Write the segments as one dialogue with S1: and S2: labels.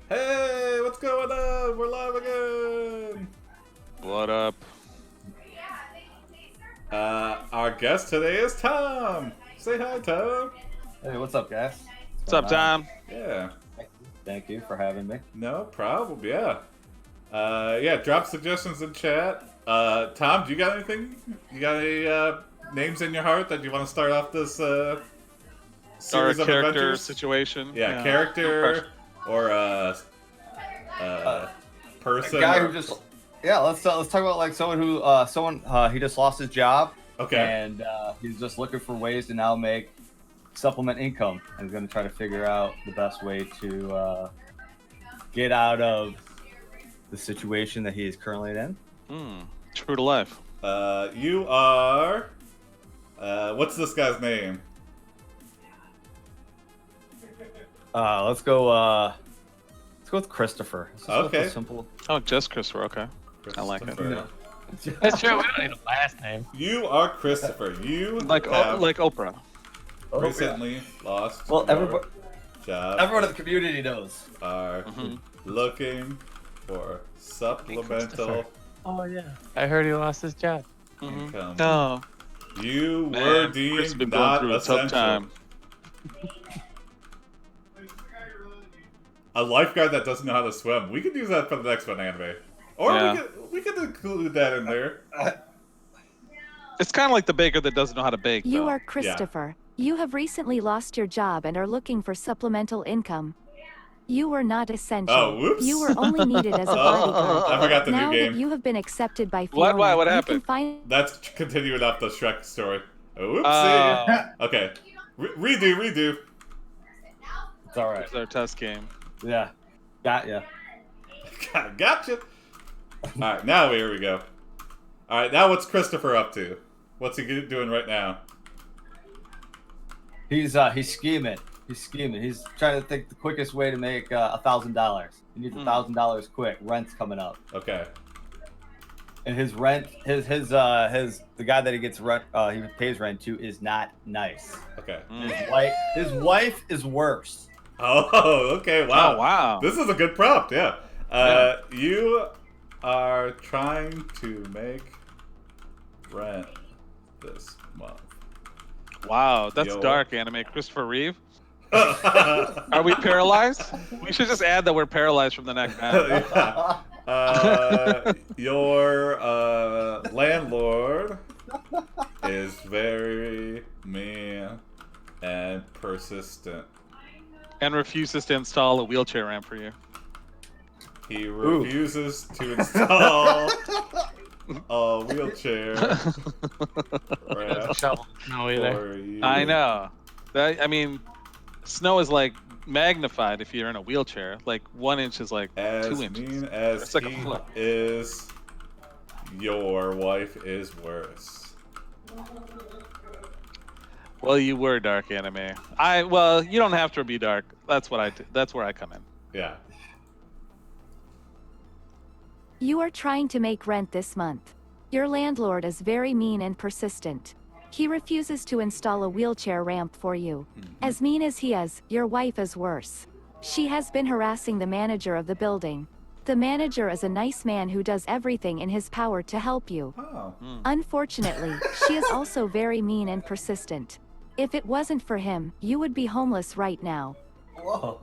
S1: Hey, what's going on? We're live again.
S2: What up?
S1: Our guest today is Tom. Say hi, Tom.
S3: Hey, what's up, guys?
S2: What's up, Tom?
S1: Yeah.
S3: Thank you for having me.
S1: No problem. Yeah. Yeah. Drop suggestions in chat. Tom, do you got anything? You got any names in your heart that you want to start off this series
S2: Or a
S1: of
S2: character
S1: adventures?
S2: situation.
S1: Yeah, character or person.
S3: A guy
S1: or-
S3: who just let's talk about like someone who he just lost his job.
S1: Okay.
S3: And he's just looking for ways to now make supplement income, and he's going to try to figure out the best way to get out of the situation that he is currently in.
S2: True to life.
S1: You are. What's this guy's name?
S3: Let's go with Christopher. Let's just go with
S1: Okay.
S3: a simple.
S2: Oh, just Christopher. Okay. I like it.
S1: Christopher.
S4: That's true. We don't need a last name.
S1: You are Christopher. You
S2: Like
S1: have
S2: like Oprah.
S1: recently lost
S3: Well,
S1: your
S3: everybody
S1: job.
S3: in the community knows.
S1: Are looking for supplemental
S4: Oh yeah. I heard he lost his job.
S1: income.
S2: No.
S1: You
S2: Man,
S1: were
S2: Chris has
S1: deemed
S2: been going
S1: not
S2: through a tough
S1: essential.
S2: time.
S1: A lifeguard that doesn't know how to swim. We could use that for the next one, anime. Or
S2: Yeah.
S1: we could include that in there.
S2: It's kind of like the baker that doesn't know how to bake.
S5: You
S2: though.
S5: are Christopher. You have recently lost your job and are looking for supplemental income. You were not essential.
S1: Oh, whoops.
S5: You were only needed as a bodyguard.
S1: I forgot the
S5: Now
S1: new game.
S5: that you have been accepted by
S2: What?
S5: Fiona,
S2: Why? What
S5: you
S2: happened?
S5: can find
S1: That's continuing up the Shrek story. Oopsie. Okay. Redo.
S3: It's all right.
S2: It's our test game.
S3: Yeah, got ya.
S1: Gotcha. Alright, now here we go. Alright, now what's Christopher up to? What's he doing right now?
S3: He's scheming. He's scheming. He's trying to think the quickest way to make $1,000. He needs $1,000 quick. Rent's coming up,
S1: Okay.
S3: and his rent, the guy that he gets rent, he pays rent to is not nice.
S1: Okay.
S3: His wife is worse.
S1: Oh, okay, wow.
S2: Oh, wow.
S1: This is a good prompt, yeah. You are trying to make rent this month.
S2: Wow, that's
S1: Yo.
S2: dark anime. Christopher Reeve. Are we paralyzed? We should just add that we're paralyzed from the neck down.
S1: Yeah. Your landlord is very mean and persistent.
S2: And refuses to install a wheelchair ramp for you.
S1: He refuses to install a wheelchair ramp
S4: Shovel. No either.
S1: for you.
S2: I know. I mean, snow is like magnified if you're in a wheelchair. Like 1 inch is like
S1: As
S2: 2 inches.
S1: mean as
S2: It's like a
S1: he
S2: foot.
S1: is, your wife is worse.
S2: Well, you were dark anime. Well, you don't have to be dark. That's what I do. That's where I come in.
S1: Yeah.
S5: You are trying to make rent this month. Your landlord is very mean and persistent. He refuses to install a wheelchair ramp for you. As mean as he is, your wife is worse. She has been harassing the manager of the building. The manager is a nice man who does everything in his power to help you.
S1: Oh.
S5: Unfortunately, she is also very mean and persistent. If it wasn't for him, you would be homeless right now.
S3: Whoa.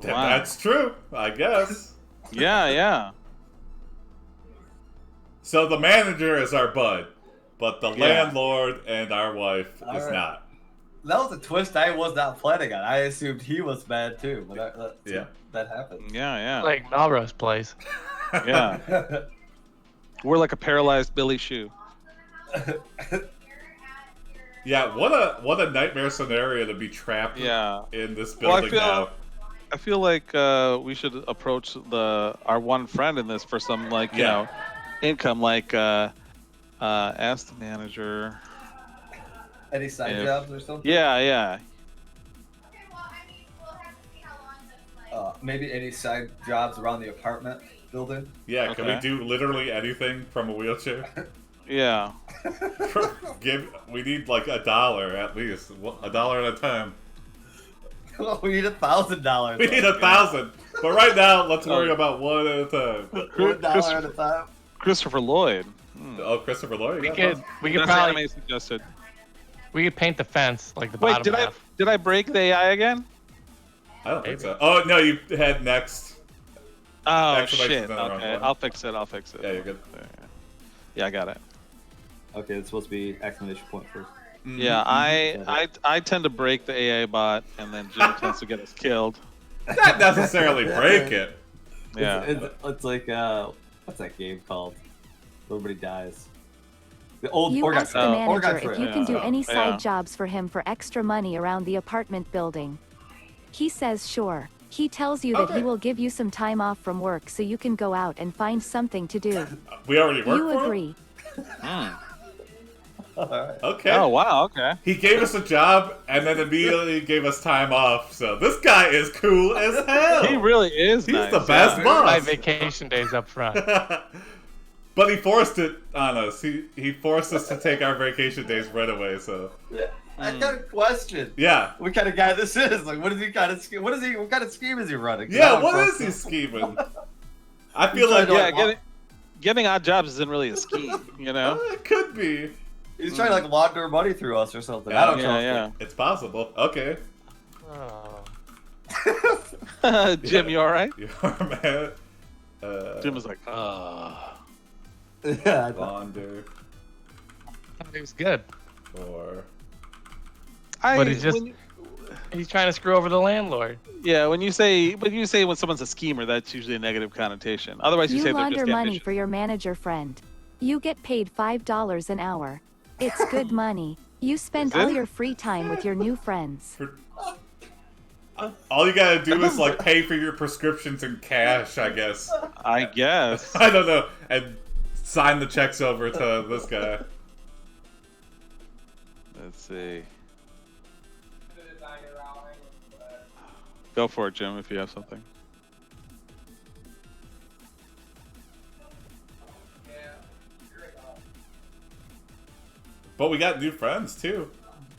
S2: Wow.
S1: That's true, I guess.
S2: Yeah.
S1: So the manager is our bud, but the landlord and our wife is
S3: Alright.
S1: not.
S3: That was a twist I was not planning on. I assumed he was bad too, but that happened.
S2: Yeah.
S4: Like Melrose Place.
S2: Yeah. We're like a paralyzed Billy Shoe.
S1: Yeah, what a nightmare scenario to be trapped
S2: Yeah.
S1: in this
S2: Well,
S1: building now.
S2: I feel like we should approach our one friend in this for some like you know income. Like ask the manager.
S3: Any side
S2: If-
S3: jobs or something?
S2: Yeah.
S3: Maybe any side jobs around the apartment building.
S1: Yeah, can we
S2: Okay.
S1: do literally anything from a wheelchair?
S2: Yeah.
S1: We need like $1 at least. $1 at a time.
S3: We need $1,000.
S1: We need 1,000. But right now, let's worry about one at a time.
S3: $1 at a time.
S2: Christopher Lloyd.
S1: Oh, Christopher Lloyd.
S4: We
S1: Yeah,
S4: could
S2: That's
S4: probably
S2: anime suggested.
S4: we could paint the fence like the
S2: Wait,
S4: bottom half.
S2: did I break the AI again?
S1: I don't think
S4: Maybe.
S1: so. Oh no, you had next.
S2: Oh
S1: Exclamation
S2: shit.
S1: in the wrong
S2: Okay,
S1: one.
S2: I'll fix it.
S1: Yeah, you're good.
S2: Yeah, I got it.
S3: Okay, it's supposed to be exclamation point first.
S2: Yeah, I tend to break the AI bot, and then Jim tends to get us killed.
S1: Not necessarily break it.
S2: Yeah.
S3: It's like what's that game called? Everybody dies. The old
S5: You
S3: Oregon
S5: ask the
S3: Trail.
S5: manager
S3: Oregon
S5: if
S3: Trail.
S5: you can do any side
S2: Yeah.
S5: jobs for him for extra money around the apartment building. He says sure. He tells you that
S1: Okay.
S5: he will give you some time off from work so you can go out and find something to do.
S1: We already work
S5: You
S1: for him?
S5: agree.
S1: Okay.
S2: Oh wow. Okay.
S1: He gave us a job and then immediately gave us time off. So this guy is cool as hell.
S2: He really is.
S1: He's
S2: nice,
S1: the best
S2: yeah.
S1: boss.
S4: My vacation days up front.
S1: But he forced it on us. He forced us to take our vacation days right away. So
S3: I got a question.
S1: yeah,
S3: What kind of guy this is? Like, what is he kind of? What kind of scheme is he running?
S1: yeah.
S3: Now
S1: What
S3: I'm
S1: is he
S3: trusting-
S1: scheming? I feel
S3: He's
S1: like
S3: trying to,
S2: Yeah, getting odd jobs isn't really a scheme, you know.
S1: it could be.
S3: He's trying to like launder money through us or something.
S1: Yeah,
S3: I don't
S2: Yeah,
S3: trust
S2: yeah.
S3: him.
S1: It's possible. Okay,
S4: Oh.
S2: Jim, you all right?
S1: you are mad.
S2: Jim was like,
S3: Yeah, I thought-
S1: Launder
S4: It was good.
S1: for.
S4: But he's trying to screw over the landlord.
S2: Yeah, when you say when someone's a schemer, that's usually a negative connotation. Otherwise, you
S5: You
S2: say they're just
S5: launder money
S2: ambitious.
S5: for your manager friend. You get paid $5 an hour. It's good money. You spend
S2: Is
S5: all
S2: it?
S5: your free time with your new friends.
S1: All you gotta do is like pay for your prescriptions in cash, I guess.
S2: I guess.
S1: I don't know, and sign the checks over to this guy.
S2: Let's see. Go for it, Jim, if you have something.
S1: But we got new friends too.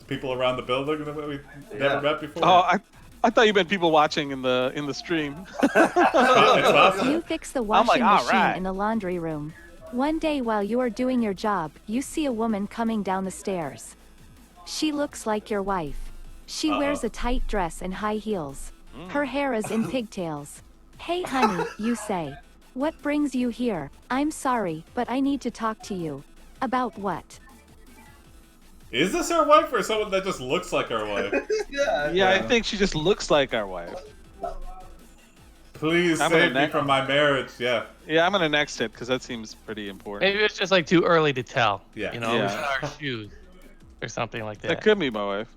S1: People around the building that we never met before.
S2: Oh, I thought you meant people watching in the stream.
S1: It's awesome.
S5: You fix the
S2: I'm
S5: washing
S2: like, all
S5: machine
S2: right.
S5: in the laundry room. One day while you are doing your job, you see a woman coming down the stairs. She looks like your wife. She wears a tight dress and high heels. Her hair is in pigtails. Hey honey, you say. What brings you here? I'm sorry, but I need to talk to you. About what?
S1: Is this our wife or someone that just looks like our wife?
S2: Yeah, I think she just looks like our wife.
S1: Please
S2: I'm
S1: save
S2: gonna
S1: me from my marriage. Yeah.
S2: Yeah, I'm gonna next it because that seems pretty important.
S4: Maybe it's just like too early to tell.
S1: Yeah.
S4: You know,
S2: Yeah.
S4: we should our shoes or something like
S2: That
S4: that.
S2: could be my wife.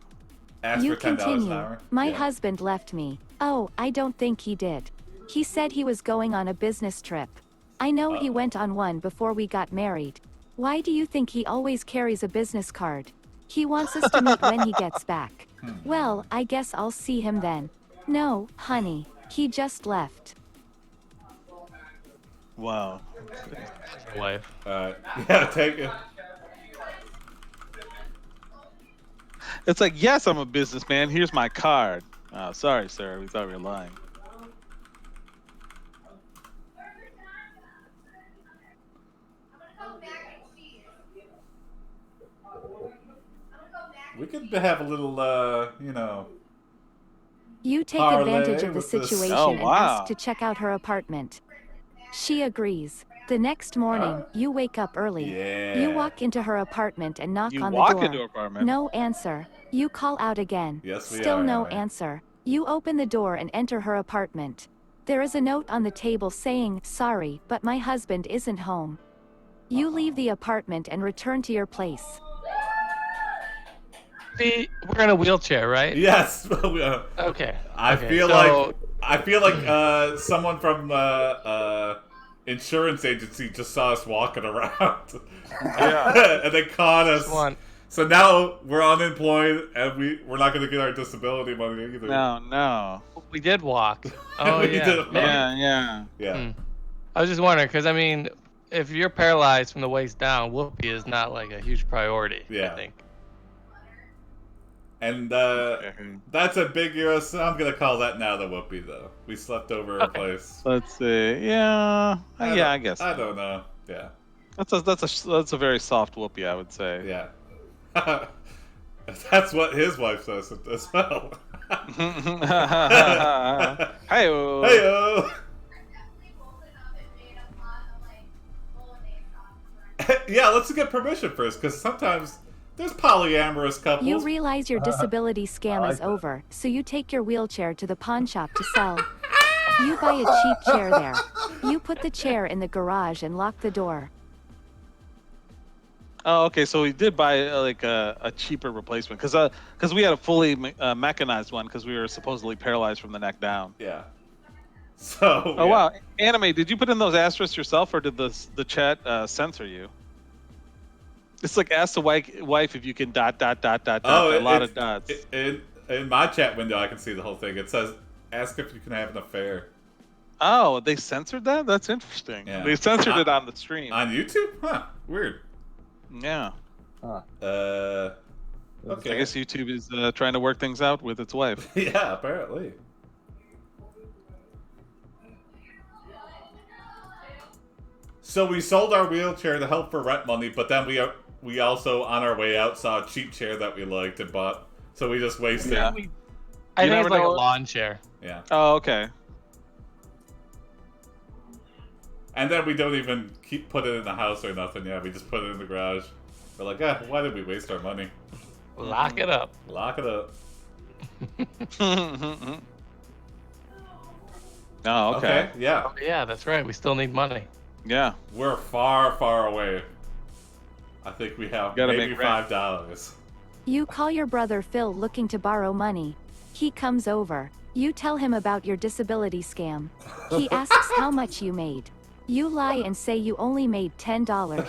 S1: Ask
S5: You
S1: for $10 an
S5: continue.
S1: hour.
S5: My
S1: Yeah.
S5: husband left me. Oh, I don't think he did. He said he was going on a business trip. I know he went on one before we got married. Why do you think he always carries a business card? He wants us to meet when he gets back. Well, I guess I'll see him then. No, honey, he just left.
S2: Wow.
S4: Wife.
S1: Yeah, take it.
S2: It's like, yes, I'm a businessman. Here's my card. Oh, sorry, sir. We thought we were lying.
S1: We could have a little, you know.
S5: You take
S1: Parlay
S5: advantage of the
S1: with this.
S5: situation
S2: Oh,
S5: and
S2: wow.
S5: ask to check out her apartment. She agrees. The next morning, you wake up early.
S1: Yeah.
S5: You walk into her apartment and knock
S2: You
S5: on the
S2: walk
S5: door.
S2: into her apartment?
S5: No answer. You call out again.
S1: Yes, we
S5: Still
S1: are,
S5: no
S1: Emily.
S5: answer. You open the door and enter her apartment. There is a note on the table saying, "Sorry, but my husband isn't home." You leave the apartment and return to your place.
S4: See, we're in a wheelchair, right?
S1: Yes.
S4: Okay.
S1: I
S4: Okay,
S1: feel
S4: so-
S1: like someone from insurance agency just saw us walking around.
S2: Yeah.
S1: And they caught us.
S4: One.
S1: So now we're unemployed and we're not going to get our disability money either.
S2: No.
S4: We did walk. Oh
S1: We
S4: yeah.
S1: did walk.
S4: Maybe-
S2: Yeah.
S1: Yeah.
S4: Hmm. I was just wondering, because I mean, if you're paralyzed from the waist down, whoopee is not like a huge priority.
S1: Yeah.
S4: I think.
S1: And that's ambiguous. So I'm gonna call that now the whoopee, though. We slept over her place.
S2: Let's see. Yeah, I guess.
S1: I don't know. Yeah.
S2: That's a very soft whoopee, I would say.
S1: Yeah. That's what his wife says as well.
S2: Hey-o.
S1: Hey-o. Yeah, let's get permission first, because sometimes there's polyamorous couples.
S5: You realize your disability scam is over, so you take your wheelchair to the pawn shop to sell. You buy a cheap chair there. You put the chair in the garage and lock the door.
S2: Oh, okay. So we did buy a cheaper replacement because we had a fully mechanized one because we were supposedly paralyzed from the neck down.
S1: Yeah. So.
S2: Oh wow, Anime, did you put in those asterisks yourself, or did the chat censor you? It's like ask the wife if you can ... a lot of dots.
S1: In my chat window, I can see the whole thing. It says, "Ask if you can have an affair."
S2: Oh, they censored that? That's interesting.
S1: Yeah.
S2: They censored it on the stream.
S1: On YouTube? Huh. Weird.
S2: Yeah.
S3: Huh.
S1: Okay.
S2: I guess YouTube is trying to work things out with its wife.
S1: Yeah, apparently. So we sold our wheelchair to help for rent money, but then we also on our way out saw a cheap chair that we liked and bought. So we just wasted.
S4: I
S2: Yeah.
S4: think
S2: never
S4: it's like a
S2: know-
S4: lawn chair.
S1: Yeah.
S2: Oh, okay.
S1: And then we don't even put it in the house or nothing. Yeah, we just put it in the garage. We're like, why did we waste our money?
S4: Lock it up.
S1: Lock it up.
S2: Oh, okay.
S1: Yeah.
S4: Oh, yeah, that's right. We still need money.
S2: Yeah.
S1: We're far, far away. I think we have
S2: Gotta
S1: maybe
S2: make rent.
S1: $5.
S5: You call your brother Phil looking to borrow money. He comes over. You tell him about your disability scam. He asks how much you made. You lie and say you only made $10.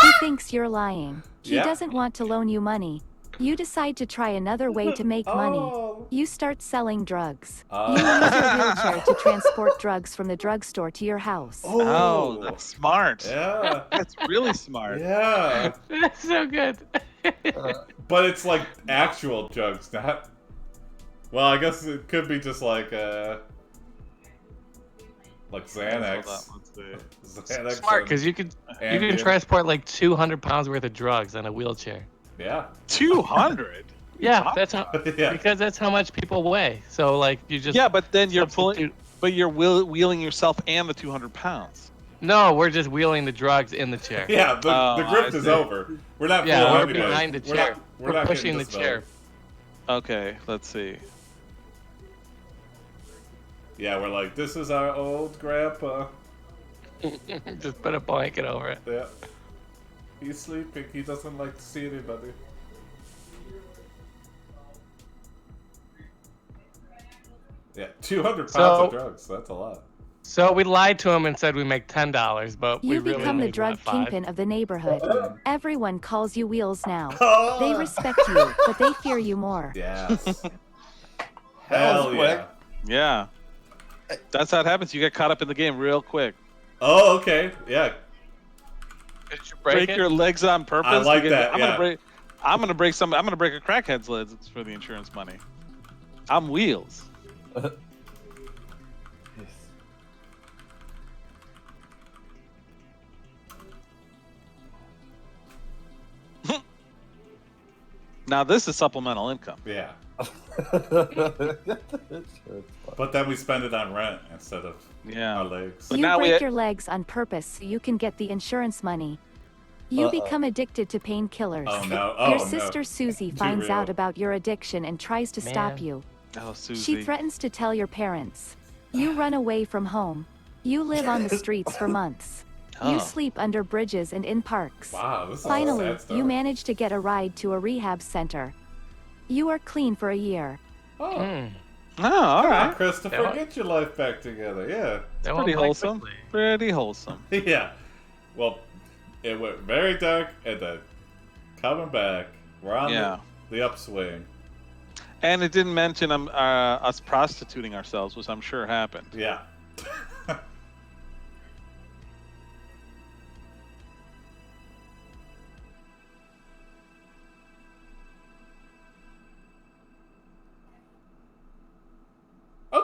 S5: He thinks you're lying. He
S1: Yeah.
S5: doesn't want to loan you money. You decide to try another way to make money.
S1: Oh.
S5: You start selling drugs.
S1: Oh.
S5: You use your wheelchair to transport drugs from the drugstore to your house.
S2: Oh, that's smart.
S1: Yeah.
S2: That's really smart.
S1: Yeah.
S4: That's so good.
S1: But it's like actual drugs, not. Well, I guess it could be just like Xanax.
S2: Let's see.
S1: Xanax.
S4: Smart,
S1: and
S4: because you can
S1: Ambien.
S4: transport like 200 pounds worth of drugs on a wheelchair.
S1: Yeah.
S2: 200.
S4: Yeah, that's how.
S1: Yeah.
S4: Because that's how much people weigh. So like you just.
S2: Yeah, but then you're
S4: substitute-
S2: pulling, but you're wheeling yourself and the 200 pounds.
S4: No, we're just wheeling the drugs in the chair.
S1: Yeah, the
S2: I
S1: grift is
S2: see.
S1: over. We're not
S4: Yeah,
S1: pulling
S4: we're
S1: anybody.
S4: behind the
S1: We're
S4: chair.
S1: not-
S4: We're
S1: not
S4: pushing
S1: getting
S4: the chair.
S2: Okay, let's see.
S1: Yeah, we're like, this is our old grandpa.
S4: Just put a blanket over it.
S1: Yeah. He's sleeping. He doesn't like to see anybody. Yeah, 200 pounds of drugs. That's a lot.
S4: So we lied to him and said we make $10, but we
S5: You
S4: really
S5: become the
S4: made,
S5: drug
S4: what, 5?
S5: kingpin of the neighborhood. Everyone calls you Wheels now.
S1: Oh!
S5: They respect you, but they fear you more.
S1: Yes. Hell yeah.
S2: Yeah. That's how it happens. You get caught up in the game real quick.
S1: Oh, okay. Yeah.
S4: Did you
S2: Break
S4: it?
S2: your legs on purpose.
S1: I like
S2: You
S1: that,
S2: I'm
S1: yeah.
S2: gonna break a crackhead's legs for the insurance money. I'm Wheels. Now this is supplemental income.
S1: Yeah. But then we spend it on rent instead of
S2: Yeah.
S1: our legs.
S2: But
S5: You
S2: now
S5: break your legs on purpose so you can get the insurance money. You
S3: Uh-oh.
S5: become addicted to painkillers.
S1: Oh, no. Oh,
S5: Your
S1: no.
S5: sister Susie
S1: Too
S5: finds
S1: real.
S5: out about your addiction and tries to stop
S4: Man.
S5: you.
S2: Oh, Susie.
S5: She threatens to tell your parents. You run away from home. You live on the streets for months. You
S2: Oh.
S5: sleep under bridges and in parks.
S1: Wow, this is
S5: Finally,
S1: sad stuff.
S5: you manage to get a ride to a rehab center. You are clean for a year.
S1: Oh,
S4: Mm.
S2: Oh, all
S1: come on,
S2: right.
S1: Christopher,
S4: Yeah.
S1: get your life back together. Yeah.
S4: That
S2: Pretty
S4: went by
S2: wholesome.
S4: quickly.
S2: Pretty wholesome.
S1: Yeah. Well, it went very dark and then coming back. We're on
S2: Yeah.
S1: the upswing.
S2: And it didn't mention us prostituting ourselves, which I'm sure happened.
S1: Yeah.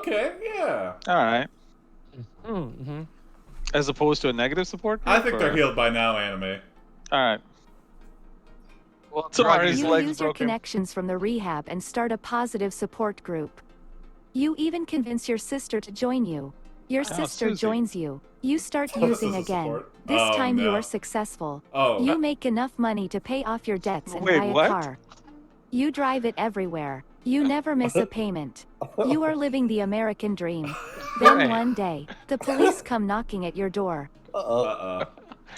S1: Okay, yeah.
S2: All right.
S4: Mm-hmm.
S2: As opposed to a negative support group?
S1: I think they're healed by now, anime.
S2: All right.
S4: Well,
S2: Sorry, his
S5: You
S2: leg's
S5: use your
S2: broken.
S5: connections from the rehab and start a positive support group. You even convince your sister to join you. Your sister
S2: Susie.
S5: joins you. You start
S1: Oh, this
S5: using
S1: is a
S5: again.
S1: support.
S5: This
S1: Oh,
S5: time you
S1: no.
S5: are successful.
S1: Oh.
S5: You make enough money to pay off your debts and
S2: Wait,
S5: buy a
S2: what?
S5: car. You drive it everywhere. You never miss a payment. You are living the American dream. Then
S4: Right.
S5: one day, the police come knocking at your door.
S1: Uh-oh.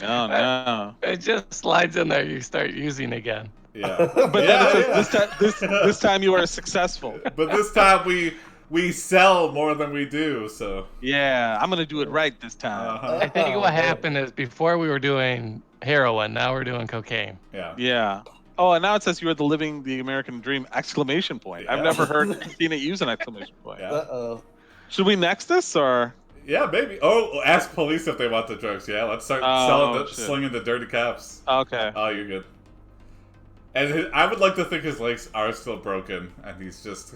S2: Oh, no.
S4: It just slides in there. You start using again.
S1: Yeah.
S2: But then
S1: Yeah,
S2: it says this time you are successful.
S1: But this time we sell more than we do, so.
S2: Yeah, I'm gonna do it right this time.
S1: Uh-huh.
S4: I think what happened is before we were doing heroin, now we're doing cocaine.
S1: Yeah.
S2: Yeah. Oh, and now it says you are living the American dream! Exclamation point. I've
S1: Yeah.
S2: never seen it use an exclamation point.
S1: Yeah.
S3: Uh-oh.
S2: Should we next this or?
S1: Yeah, maybe. Oh, ask police if they want the drugs. Yeah, let's start
S2: Oh, shit.
S1: slinging the dirty cops.
S2: Okay.
S1: Oh, you're good. And I would like to think his legs are still broken, and he's just.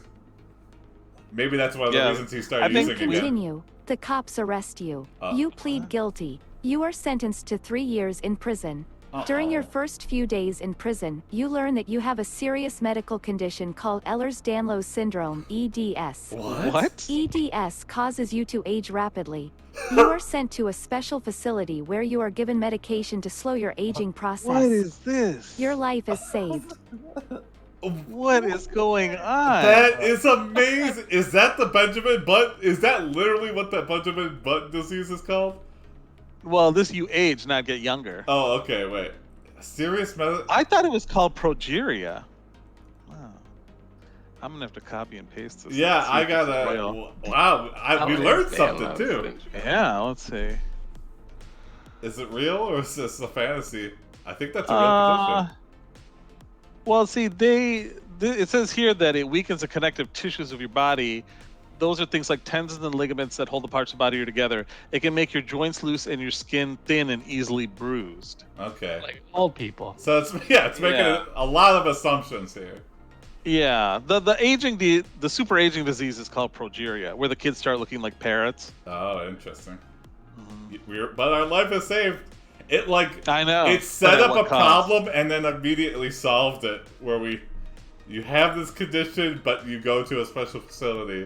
S1: Maybe that's one of the
S2: Yeah.
S1: reasons he started
S2: I think
S1: using again.
S5: Continue. The cops arrest you. You plead guilty. You are sentenced to 3 years in prison. During your first few days in prison, you learn that you have a serious medical condition called Ehlers-Danlos syndrome, EDS.
S2: What?
S5: EDS causes you to age rapidly. You are sent to a special facility where you are given medication to slow your aging process.
S2: What is this?
S5: Your life is saved.
S2: What is going on?
S1: That is amazing. Is that the Benjamin Button? Is that literally what the Benjamin Button disease is called?
S2: Well, this you age, not get younger.
S1: Oh, okay, wait. Serious medical?
S2: I thought it was called progeria. Wow. I'm gonna have to copy and paste this.
S1: Yeah,
S2: See
S1: I
S2: if this is
S1: gotta.
S2: real.
S1: Wow, we learned something too.
S2: Yeah, let's see.
S1: Is it real or is this a fantasy? I think that's a real condition.
S2: Well, see, it says here that it weakens the connective tissues of your body. Those are things like tendons and ligaments that hold the parts of the body together. It can make your joints loose and your skin thin and easily bruised.
S1: Okay.
S4: Like old people.
S1: So it's making a lot of assumptions here.
S2: Yeah, the super aging disease is called progeria, where the kids start looking like parrots.
S1: Oh, interesting. But our life is saved. It
S2: I know.
S1: It set
S2: but at
S1: up
S2: what
S1: a
S2: cost?
S1: problem and then immediately solved it. Where you have this condition, but you go to a special facility.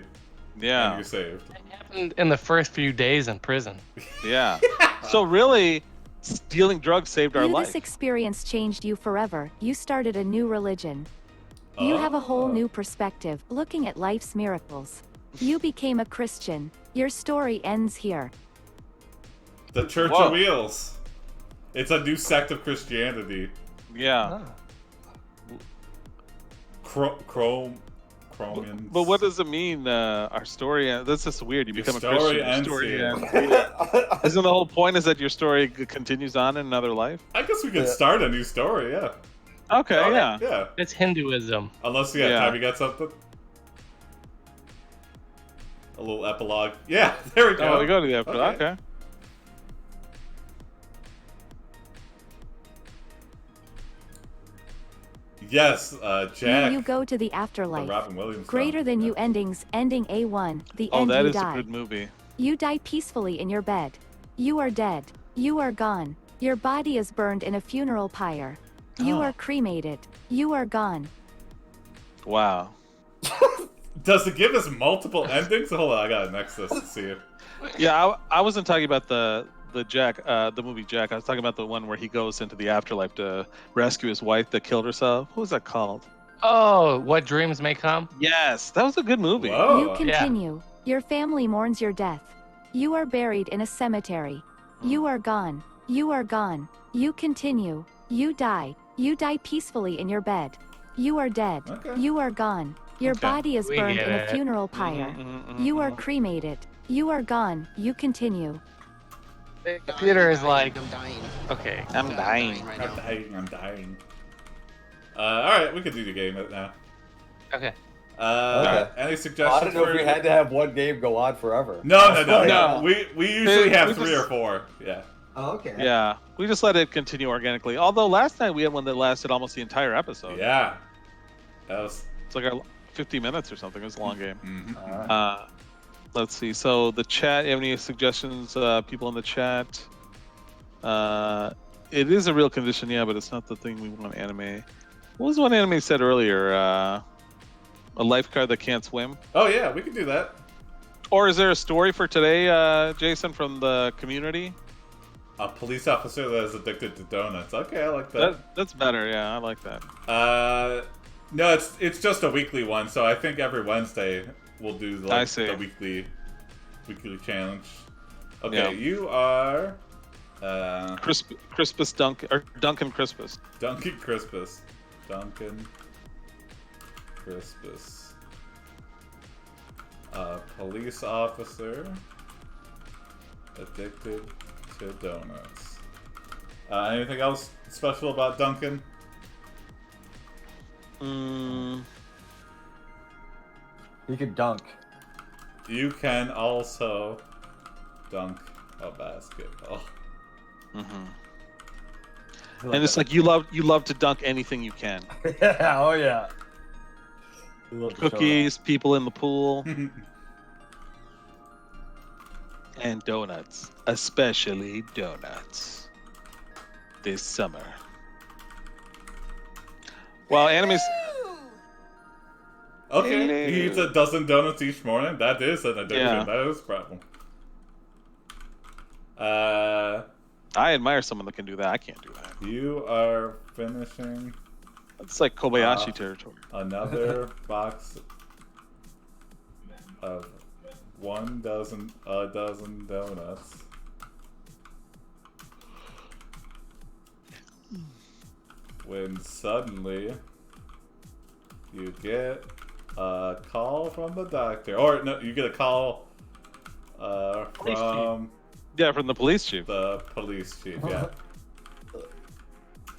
S1: And
S2: Yeah,
S1: you're saved.
S4: It happened in the first few days in prison.
S2: yeah. So really, stealing drugs saved our life.
S5: This experience changed you forever. You started a new religion. You have a whole new perspective, looking at life's miracles. You became a Christian. Your story ends here.
S1: The Church
S2: Whoa.
S1: of Wheels. It's a new sect of Christianity.
S2: Yeah.
S1: Chromians.
S2: But what does it mean? Our story. That's just weird. You
S1: Your
S2: become a
S1: story
S2: Christian. Your
S1: ends
S2: story
S1: here.
S2: ends. Isn't the whole point is that your story continues on in another life?
S1: I guess we could start a new story, yeah.
S2: Okay. Yeah.
S1: Yeah.
S4: It's Hinduism.
S1: Unless,
S2: Yeah.
S1: Time, you got something? A little epilogue. Yeah, there we go.
S2: Oh, we go to the episode. Okay.
S1: Yes, Jack.
S5: You go to the
S1: the
S5: afterlife.
S1: Robin Williams.
S5: Greater
S1: film.
S5: than
S1: Yeah.
S5: you endings, ending A1, the
S2: Oh,
S5: end
S2: that
S5: you
S2: is a
S5: die.
S2: good movie.
S5: You die peacefully in your bed. You are dead. You are gone. Your body is burned in a funeral pyre. You
S2: Oh.
S5: are cremated. You are gone.
S2: Wow.
S1: Does it give us multiple endings? Hold on, I gotta next this to see it.
S2: Yeah, I wasn't talking about the Jack, the movie Jack. I was talking about the one where he goes into the afterlife to rescue his wife that killed herself. What was that called?
S4: Oh, What Dreams May Come?
S2: Yes, that was a good movie.
S1: Whoa.
S5: You continue. Your family mourns your death. You are buried in a cemetery. You are gone. You are gone. You continue. You die. You die peacefully in your bed. You are dead.
S1: Okay.
S5: You are gone. Your
S2: Okay.
S5: body is
S4: We
S5: burned
S4: get
S5: in a
S4: it.
S5: funeral pyre. You are cremated. You are gone. You continue.
S4: The computer is like,
S6: I'm dying.
S4: okay.
S2: I'm dying.
S6: right
S1: I'm
S6: now.
S1: dying, I'm dying. Alright, we can do the game now.
S4: Okay.
S3: Okay.
S1: Any
S3: I
S1: suggestions?
S3: don't know if
S1: for-
S3: we had to have one game go on forever.
S1: No.
S2: No.
S1: We usually have
S2: We
S1: 3
S2: just-
S1: or 4. Yeah.
S6: Oh, okay.
S2: Yeah, we just let it continue organically. Although last night we had one that lasted almost the entire episode.
S1: Yeah. That was.
S2: It's like 50 minutes or something. It was a long game.
S1: Mhm.
S2: Let's see. So the chat. You have any suggestions? People in the chat. It is a real condition, yeah, but it's not the thing we want to anime. What was one anime said earlier? A lifeguard that can't swim.
S1: Oh yeah, we can do that.
S2: Or is there a story for today, Jason, from the community?
S1: A police officer that is addicted to donuts. Okay, I like that.
S2: That's better. Yeah, I like that.
S1: No, it's just a weekly one, so I think every Wednesday we'll do the weekly challenge. Okay, yeah. You are
S2: Crispis Dunken Crispis.
S1: Dunken Crispis. Dunken Crispis. Police officer addicted to donuts. Anything else special about Duncan?
S3: He could dunk.
S1: You can also dunk a basketball.
S2: And it's like you love to dunk anything you can.
S3: Yeah, oh yeah.
S2: Cookies, people in the pool, and donuts, especially donuts. This summer. Well, animes.
S1: Okay, he eats a dozen donuts each morning. That is an addiction. Yeah. That is a problem.
S2: I admire someone that can do that. I can't do that.
S1: You are finishing.
S2: It's like Kobayashi territory.
S1: Another box of a dozen donuts. When suddenly you get a call from the doctor, or no, you get a call from
S2: from the police chief.
S1: The police chief, yeah. All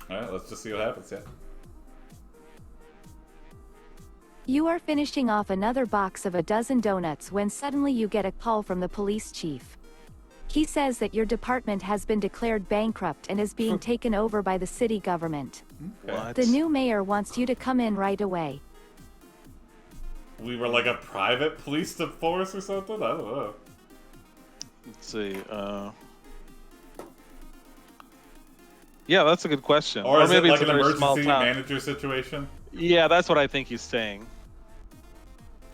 S1: right, let's just see what happens. Yeah.
S5: You are finishing off another box of a dozen donuts when suddenly you get a call from the police chief. He says that your department has been declared bankrupt and is being taken over by the city government.
S2: What?
S5: The new mayor wants you to come in right away.
S1: We were like a private police force or something? I don't know.
S2: Let's see. Yeah, that's a good question.
S1: Or is
S2: maybe
S1: it like
S2: it's
S1: an
S2: a very small
S1: emergency
S2: town.
S1: manager situation?
S2: Yeah, that's what I think he's saying.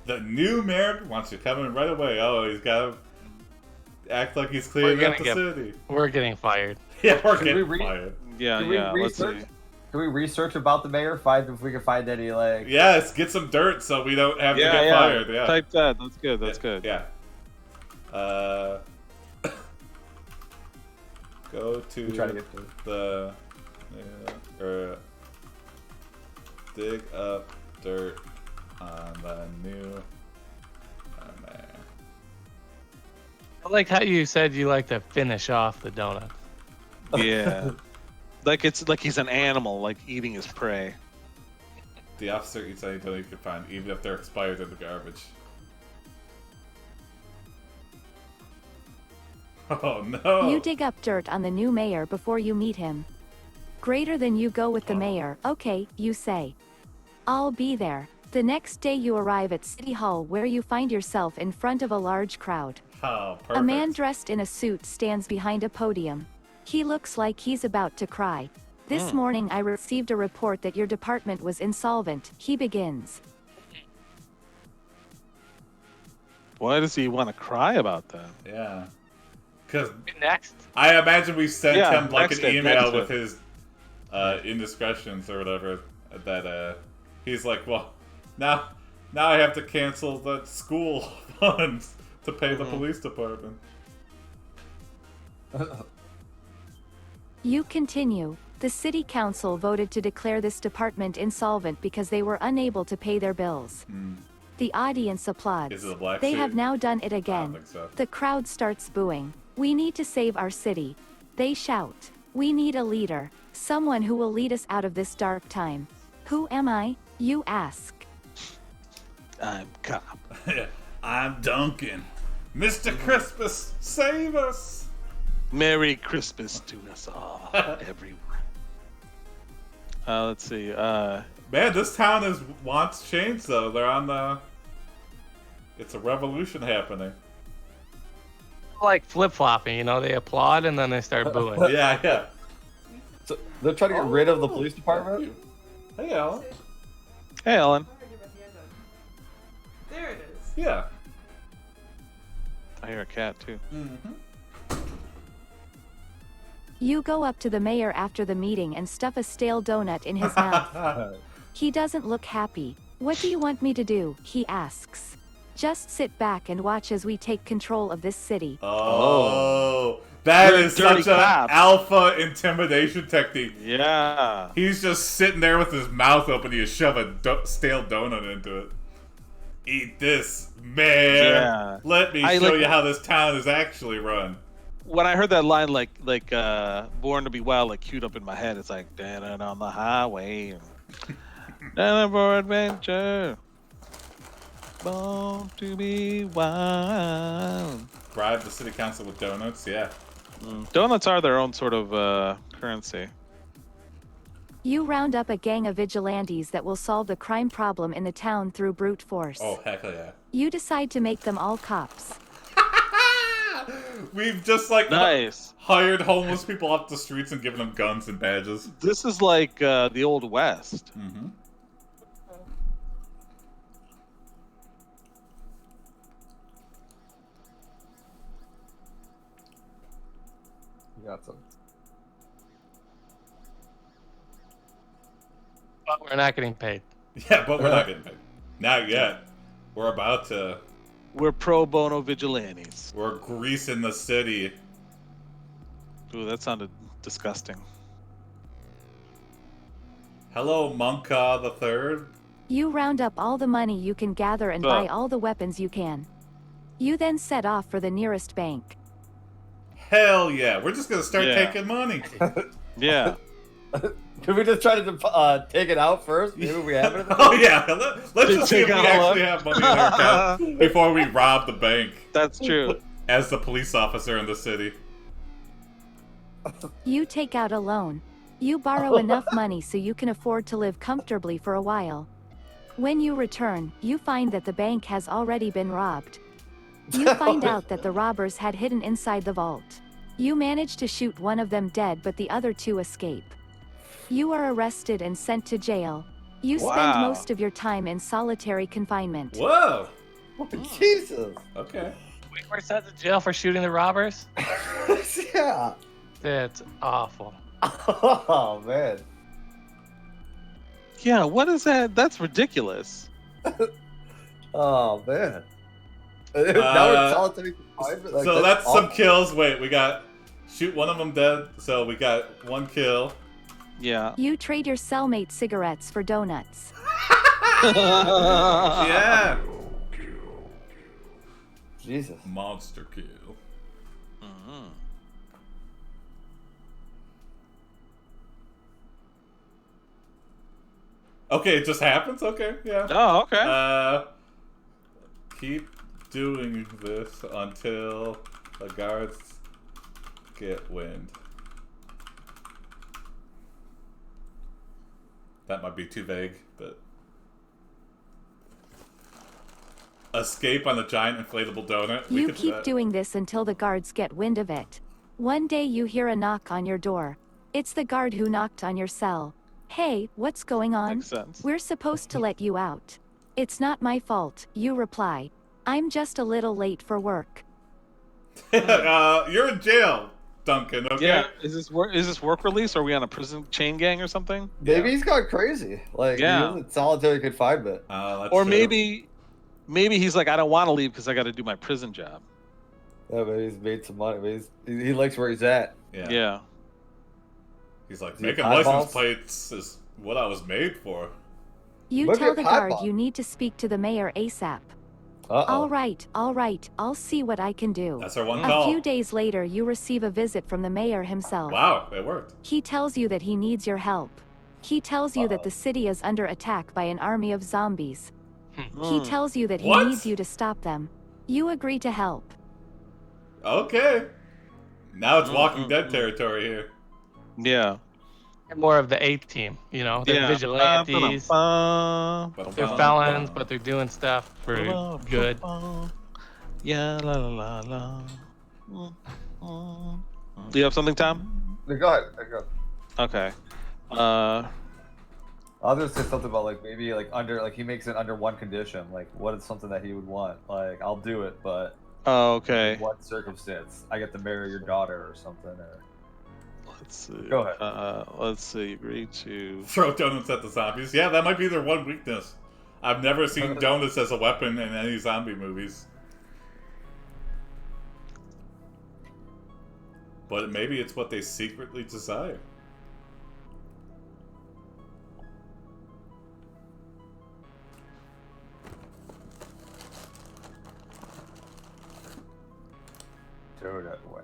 S1: The new mayor wants you coming right away. Oh, he's got to act like he's cleaning up the city.
S4: We're getting fired.
S1: Yeah, we're getting fired.
S2: Yeah, let's see.
S3: Can we research about the mayor? Find if we can find any like.
S1: Yes, get some dirt so we don't have to get fired. Yeah.
S2: Type that. That's good. That's good.
S1: Yeah. Go to
S3: try to get
S1: the dig up dirt on the new mayor.
S4: I like how you said you like to finish off the donut.
S2: Yeah. Like it's like he's an animal, like eating his prey.
S1: The officer eats anything he can find, even if they're expired in the garbage. Oh no!
S5: You dig up dirt on the new mayor before you meet him. Greater than you go with the mayor. Okay, you say. I'll be there. The next day you arrive at City Hall where you find yourself in front of a large crowd.
S1: Oh, perfect.
S5: A man dressed in a suit stands behind a podium. He looks like he's about to cry. This morning I received a report that your department was insolvent. He begins.
S1: Why does he want to cry about that? Yeah. Because
S4: next,
S1: I imagine we sent him like an email with his indiscretions or whatever. That he's like, well, now I have to cancel the school funds to pay the police department.
S5: You continue. The city council voted to declare this department insolvent because they were unable to pay their bills. The audience applauds.
S1: Is it a black
S5: They
S1: suit?
S5: have now done it again.
S1: I don't think so.
S5: The crowd starts booing. We need to save our city. They shout. We need a leader. Someone who will lead us out of this dark time. Who am I? You ask.
S2: I'm Cop.
S1: I'm Duncan. Mr. Crispis, save us!
S2: Merry Christmas to us all, everyone. Let's see.
S1: Man, this town wants change, though. They're on the... It's a revolution happening.
S4: like flip-flopping, you know, they applaud and then they start booing.
S1: Yeah.
S3: So they're trying to get rid of the police department?
S1: Hey, Alan.
S2: Hey, Ellen.
S6: There it is.
S1: Yeah.
S2: I hear a cat too.
S5: You go up to the mayor after the meeting and stuff a stale donut in his mouth. He doesn't look happy. What do you want me to do? He asks. Just sit back and watch as we take control of this city.
S1: Oh. That
S2: You're
S1: is
S2: a dirty
S1: such an
S2: cop.
S1: alpha intimidation technique.
S2: Yeah.
S1: He's just sitting there with his mouth open. You shove a stale donut into it. Eat this, man.
S2: Yeah.
S1: Let me show you how this town is actually run.
S2: When I heard that line, like "Born to Be Wild," like queued up in my head, it's like "Down on the highway, down for adventure, born to be wild."
S1: Bribe the city council with donuts, yeah.
S2: Donuts are their own sort of currency.
S5: You round up a gang of vigilantes that will solve the crime problem in the town through brute force.
S1: Oh, heck yeah.
S5: You decide to make them all cops.
S1: We've just like
S2: Nice.
S1: hired homeless people off the streets and given them guns and badges.
S2: This is like the Old West.
S1: Mm-hmm.
S3: You got some.
S4: But we're not getting paid.
S1: Yeah, but we're not getting paid. Not yet. We're about to.
S2: We're pro bono vigilantes.
S1: We're greasing the city.
S2: Ooh, that sounded disgusting.
S1: Hello, Monka the Third.
S5: You round up all the money you can gather and buy all the weapons you can. You then set off for the nearest bank.
S1: Hell yeah. We're just going to start
S2: Yeah.
S1: taking money.
S2: Yeah.
S3: Could we just try to take it out first? Maybe we have it.
S1: Oh, yeah. Let's just see if we
S2: Take out
S1: actually
S2: one.
S1: have money in our account before we rob the bank
S2: That's true.
S1: as the police officer in the city.
S5: You take out a loan. You borrow enough money so you can afford to live comfortably for a while. When you return, you find that the bank has already been robbed. You find out that the robbers had hidden inside the vault. You manage to shoot one of them dead, but the other two escape. You are arrested and sent to jail. You spend
S2: Wow.
S5: most of your time in solitary confinement.
S1: Whoa.
S3: Jesus.
S1: Okay.
S4: We were sent to jail for shooting the robbers?
S3: Yeah.
S4: That's awful.
S3: Oh man.
S2: Yeah, what is that? That's ridiculous.
S3: Oh man. Now we're in solitary confinement. Like,
S1: So that's some
S3: awful.
S1: kills. Wait, we got shoot one of them dead. So we got one kill.
S2: Yeah.
S5: You trade your cellmate cigarettes for donuts.
S1: Yeah.
S3: Jesus.
S1: Monster kill. Okay, it just happens? Okay, yeah.
S2: Oh, okay.
S1: Keep doing this until the guards get wind. That might be too vague, but... Escape on the giant inflatable donut? We
S5: You
S1: could do
S5: keep
S1: that.
S5: doing this until the guards get wind of it. One day you hear a knock on your door. It's the guard who knocked on your cell. Hey, what's going on?
S2: Makes sense.
S5: We're supposed to let you out. It's not my fault, you reply. I'm just a little late for work.
S1: You're in jail, Duncan, okay?
S2: Yeah. Is this work release? Or are we on a prison chain gang or something?
S3: Maybe he's gone crazy. Like
S2: Yeah.
S3: he's in solitary confinement.
S1: That's
S2: Or
S1: true.
S2: maybe he's like, I don't want to leave because I got to do my prison job.
S3: Yeah, but he's made some money. But he likes where he's at.
S1: Yeah.
S2: Yeah.
S1: He's like,
S3: Is he
S1: making
S3: eyeballs?
S1: license plates is what I was made for.
S5: You
S3: Look
S5: tell
S3: at
S5: the
S3: Papa.
S5: guard you need to speak to the mayor ASAP.
S3: Uh-oh.
S5: All right, I'll see what I can do.
S1: That's our one
S5: A
S1: call.
S5: few days later you receive a visit from the mayor himself.
S1: Wow, it worked.
S5: He tells you that he needs your help. He tells you that the city is under attack by an army of zombies. He tells you that he
S1: What?
S5: needs you to stop them. You agree to help.
S1: Okay. Now it's Walking Dead territory here.
S2: Yeah.
S4: More of the A team, you know, they're vigilantes, they're felons, but they're doing stuff for good.
S2: Yeah, la la la la. Do you have something, Tom?
S3: Go ahead.
S2: Okay.
S3: I'll just say something about like maybe like under like he makes it under one condition. Like what is something that he would want? Like I'll do it, but
S2: Oh, okay.
S3: in what circumstance? I get to marry your daughter or something. Or
S2: Let's see.
S3: Go ahead.
S2: Let's see. Agree to
S1: throw donuts at the zombies. Yeah, that might be their one weakness. I've never seen donuts as a weapon in any zombie movies. But maybe it's what they secretly desire.
S3: donut way.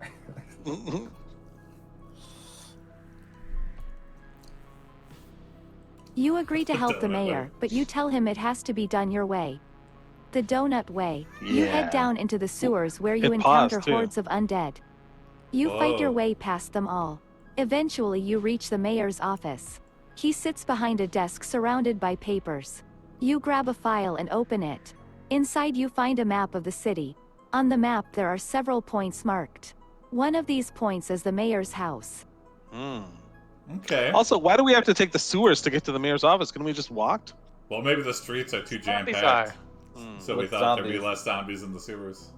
S5: You agree to help the mayor, but you tell him it has to be done your way. The donut way. You head down into the sewers where you encounter hordes of undead. You fight your way past them all. Eventually you reach the mayor's office. He sits behind a desk surrounded by papers. You grab a file and open it. Inside you find a map of the city. On the map there are several points marked. One of these points is the mayor's house.
S1: Okay.
S2: Also, why do we have to take the sewers to get to the mayor's office? Couldn't we just walked?
S1: Well, maybe the streets are too jam-packed. So we thought there'd be less zombies in the sewers.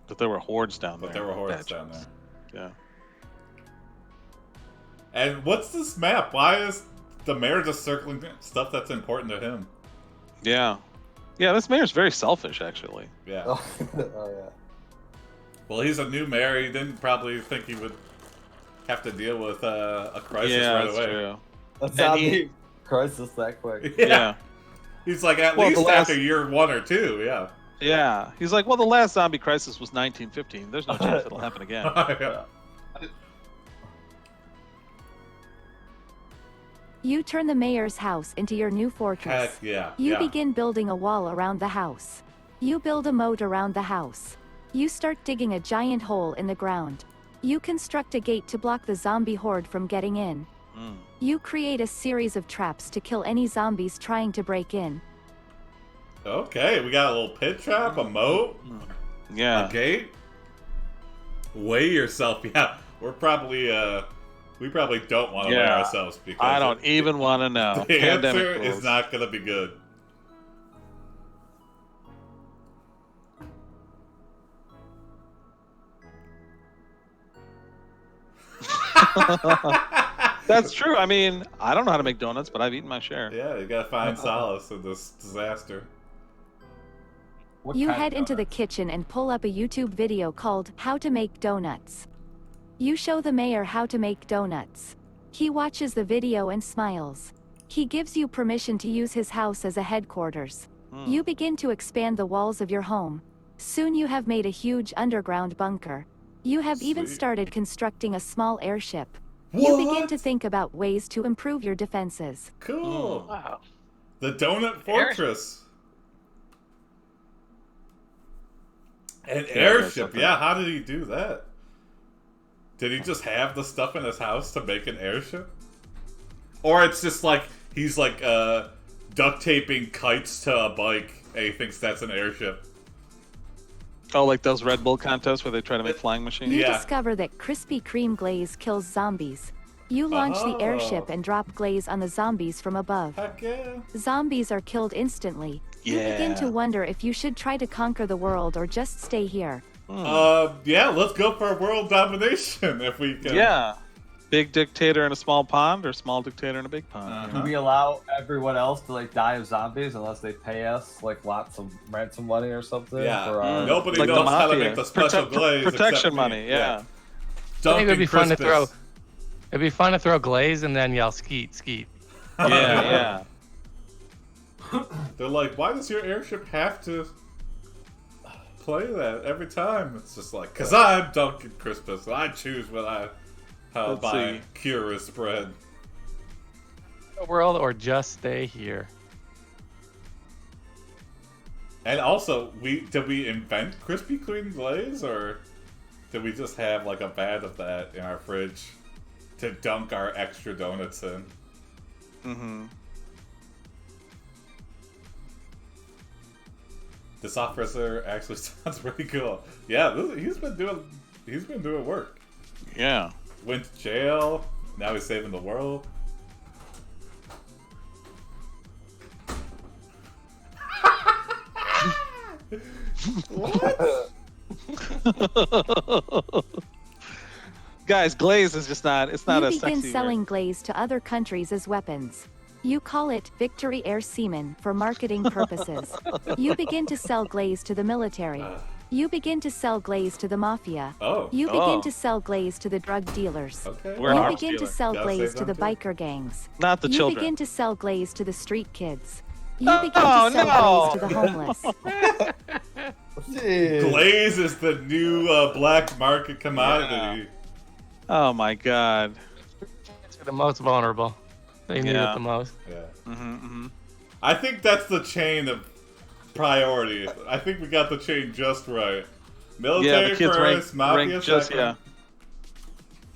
S2: But there were hordes down there.
S1: But there were hordes down there.
S2: Yeah.
S1: And what's this map? Why is the mayor just circling stuff that's important to him?
S2: Yeah. Yeah, this mayor's very selfish, actually.
S1: Yeah.
S3: Oh yeah.
S1: Well, he's a new mayor. He didn't probably think he would have to deal with a crisis right away.
S2: True.
S3: That's not the crisis that quick.
S2: Yeah.
S1: He's like, at least after year 1 or 2, yeah.
S2: Yeah. He's like, well, the last zombie crisis was 1915. There's no chance it'll happen again.
S1: Yeah.
S5: You turn the mayor's house into your new fortress.
S1: Heck yeah.
S5: You begin building a wall around the house. You build a moat around the house. You start digging a giant hole in the ground. You construct a gate to block the zombie horde from getting in. You create a series of traps to kill any zombies trying to break in.
S1: Okay, we got a little pit trap, a moat,
S2: Yeah.
S1: a gate. Weigh yourself. Yeah, we're probably we probably don't want to weigh ourselves because
S2: I don't even want to know.
S1: The
S2: Pandemic
S1: answer
S2: rules.
S1: is not going to be good.
S2: That's true. I mean, I don't know how to make donuts, but I've eaten my share.
S1: Yeah, you gotta find solace in this disaster.
S5: You head into the kitchen and pull up a YouTube video called How to Make Donuts. You show the mayor how to make donuts. He watches the video and smiles. He gives you permission to use his house as a headquarters. You begin to expand the walls of your home. Soon you have made a huge underground bunker. You have even started constructing a small airship. You begin to think about ways to improve your defenses.
S1: Cool.
S4: Wow.
S1: The Donut Fortress. An airship. Yeah, how did he do that? Did he just have the stuff in his house to make an airship? Or it's just like, he's like duct taping kites to a bike and he thinks that's an airship.
S2: Oh, like those Red Bull contests where they try to make flying machines?
S5: You discover that Krispy Kreme glaze kills zombies. You launch the airship and drop glaze on the zombies from above.
S1: Heck yeah.
S5: Zombies are killed instantly. You begin to wonder if you should try to conquer the world or just stay here.
S1: Yeah, let's go for world domination if we can.
S2: Yeah. Big dictator in a small pond or small dictator in a big pond?
S3: Do we allow everyone else to like die of zombies unless they pay us like lots of ransom money or something?
S1: Yeah.
S3: For our...
S1: Nobody
S2: Like
S1: knows how to make the special glaze.
S2: Protection money, yeah.
S4: I think it'd be fun to throw. It'd be fun to throw glaze and then yell skeet, skeet.
S2: Yeah.
S1: They're like, why does your airship have to play that every time? It's just like, because I'm Dunken Crispis. I choose how my cure is spread.
S4: The world or just stay here.
S1: And also, did we invent Krispy Kreme glaze, or did we just have like a vat of that in our fridge to dunk our extra donuts in? This officer actually sounds pretty cool. Yeah, he's been doing he's been doing work.
S2: Yeah.
S1: Went to jail. Now he's saving the world.
S3: What?
S2: Guys, glaze is just not. It's not
S5: You
S2: a
S5: begin
S2: sexy
S5: selling
S2: word.
S5: glaze to other countries as weapons. You call it Victory Air Seaman for marketing purposes. You begin to sell glaze to the military. You begin to sell glaze to the mafia.
S1: Oh.
S5: You begin to sell glaze to the drug dealers.
S1: Okay.
S2: We're an
S5: You
S2: arms
S5: begin to
S2: dealer.
S5: sell
S1: Gotta
S5: glaze
S1: save
S5: to the
S1: them too.
S5: biker gangs.
S2: Not the
S5: You
S2: children.
S5: begin to sell glaze to the street kids. You
S2: Oh,
S5: begin to sell
S2: no.
S5: glaze to the homeless.
S3: Jeez.
S1: Glaze is the new black market commodity.
S2: Oh my God.
S4: It's the most vulnerable. They need
S2: Yeah.
S4: it the most.
S1: Yeah.
S2: Mm-hmm.
S1: I think that's the chain of priority. I think we got the chain just right. Military
S2: Yeah, the kids
S1: first, mafia
S2: rank just
S1: second.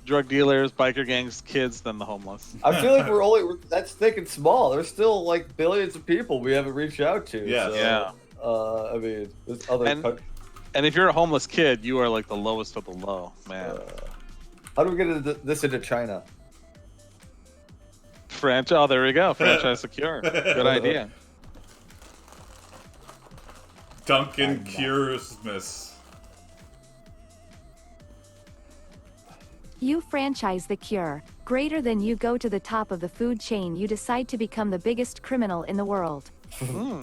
S2: drug dealers, biker gangs, kids, then the homeless.
S3: I feel like that's thinking small. There's still like billions of people we haven't reached out to.
S1: Yes.
S3: So,
S2: Yeah.
S3: I mean, there's other.
S2: And if you're a homeless kid, you are like the lowest of the low, man.
S3: How do we get this into China?
S2: Franchise. Oh, there we go. Franchise secure. Good idea.
S1: Dunken Crispis.
S5: You franchise the cure. Greater than you go to the top of the food chain. You decide to become the biggest criminal in the world.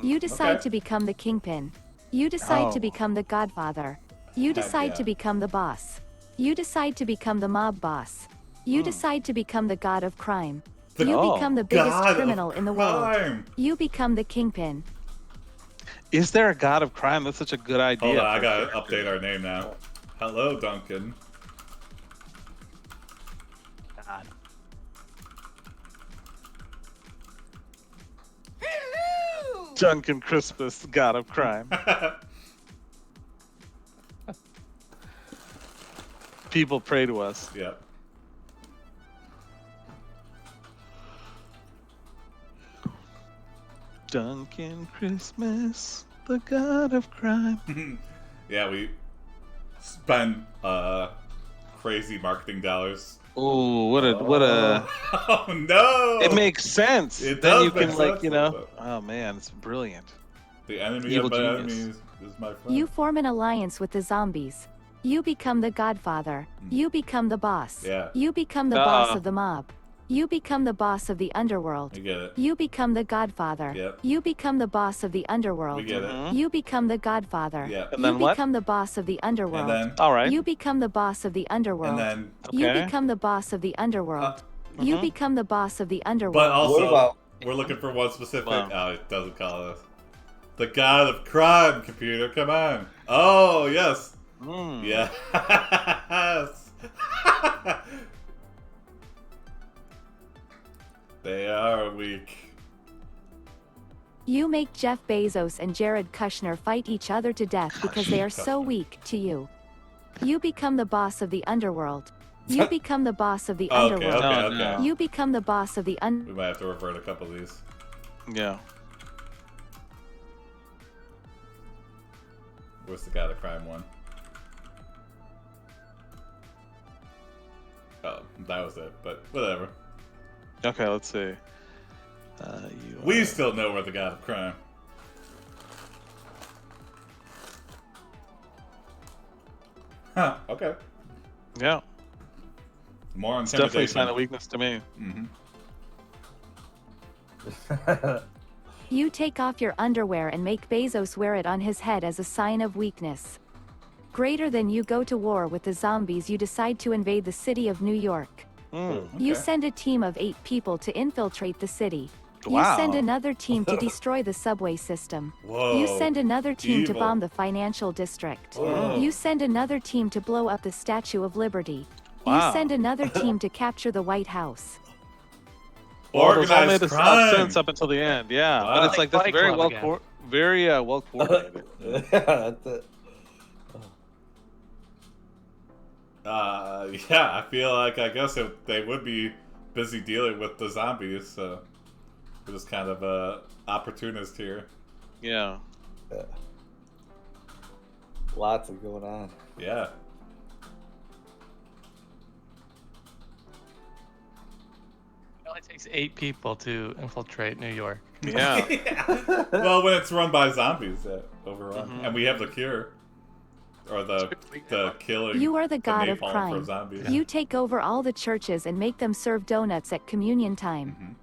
S5: You decide
S1: Okay.
S5: to become the kingpin. You decide to
S2: Oh.
S5: become the godfather. You decide
S1: yeah.
S5: to become the boss. You decide to become the mob boss. You decide to become the god of crime. You
S2: Oh.
S5: become the biggest
S1: God of
S5: criminal in the world.
S1: crime.
S5: You become the kingpin.
S2: Is there a god of crime? That's such a good idea.
S1: Hold on, I
S2: for
S1: gotta
S2: a character.
S1: update our name now. Hello, Duncan.
S2: God. Dunken Crispis, god of crime. People pray to us.
S1: Yep.
S2: Dunken Crispis, the god of crime.
S1: Yeah, we spend crazy marketing dollars.
S2: Oh, what a
S1: Oh no!
S2: It makes sense.
S1: It
S2: then
S1: does
S2: you
S1: make
S2: can like,
S1: sense,
S2: you know.
S1: though.
S2: Oh man, it's brilliant.
S1: The enemy
S2: Evil
S1: of my
S2: genius.
S1: enemies is my friend.
S5: You form an alliance with the zombies. You become the godfather. You become the boss.
S1: Yeah.
S5: You become the boss of the mob. You become the boss of the underworld.
S1: I get it.
S5: You become the godfather.
S1: Yep.
S5: You become the boss of the underworld.
S1: We get it.
S2: Mhm.
S5: You become the godfather.
S1: Yep.
S2: And
S5: You
S2: then what?
S5: become the boss of the underworld.
S1: And then,
S2: All right.
S5: You become the boss of the underworld.
S1: and then,
S5: You
S2: Okay.
S5: become the boss of the underworld. You
S2: Mhm.
S5: become the boss of the underworld.
S1: but also,
S3: What about-
S1: we're looking for one specific.
S2: Wow.
S1: Oh, it doesn't call us. The god of crime, computer. Come on. Oh yes.
S2: Mm.
S1: Yes. They are weak.
S5: You make Jeff Bezos and Jared Kushner fight each other to death because they are so weak to you. You become the boss of the underworld. You become the boss of the
S1: Okay,
S5: underworld.
S1: okay,
S2: Oh,
S1: okay.
S2: no.
S5: You become the boss of the
S1: We might have to revert a couple of these.
S2: Yeah.
S1: Where's the god of crime one? Oh, that was it, but whatever.
S2: Okay, let's see.
S1: We still know we're the god of crime. Huh, okay.
S2: Yeah.
S1: More
S2: It's definitely a
S1: intimidation.
S2: sign of weakness to me.
S1: Mm-hmm.
S5: You take off your underwear and make Bezos wear it on his head as a sign of weakness. Greater than you go to war with the zombies. You decide to invade the city of New York.
S2: Mm.
S5: You
S1: Okay.
S5: send a team of 8 people to infiltrate the city.
S2: Wow.
S5: You send another team to destroy the subway system.
S1: Whoa.
S5: You send another team to
S1: Evil.
S5: bomb the financial district.
S1: Whoa.
S5: You send another team to blow up the Statue of Liberty.
S2: Wow.
S5: You send another team to capture the White House.
S2: Well, those all
S1: Organized
S2: made
S1: crime.
S2: sense up until the end. Yeah,
S1: Wow.
S2: but it's like that's
S4: Fight
S2: very
S4: Club
S2: well,
S4: again.
S2: very well coordinated.
S3: That's it.
S1: Yeah, I feel like I guess they would be busy dealing with the zombies, so we're just kind of opportunist here.
S2: Yeah.
S3: Lots of going on.
S1: Yeah.
S4: only takes 8 people to infiltrate New York.
S2: Yeah.
S1: Yeah. Well, when it's run by zombies that overrun, and we have the cure, or the killing.
S5: You are the god of
S1: napalm for
S5: crime.
S1: zombies.
S5: You take over all the churches and make them serve donuts at communion time.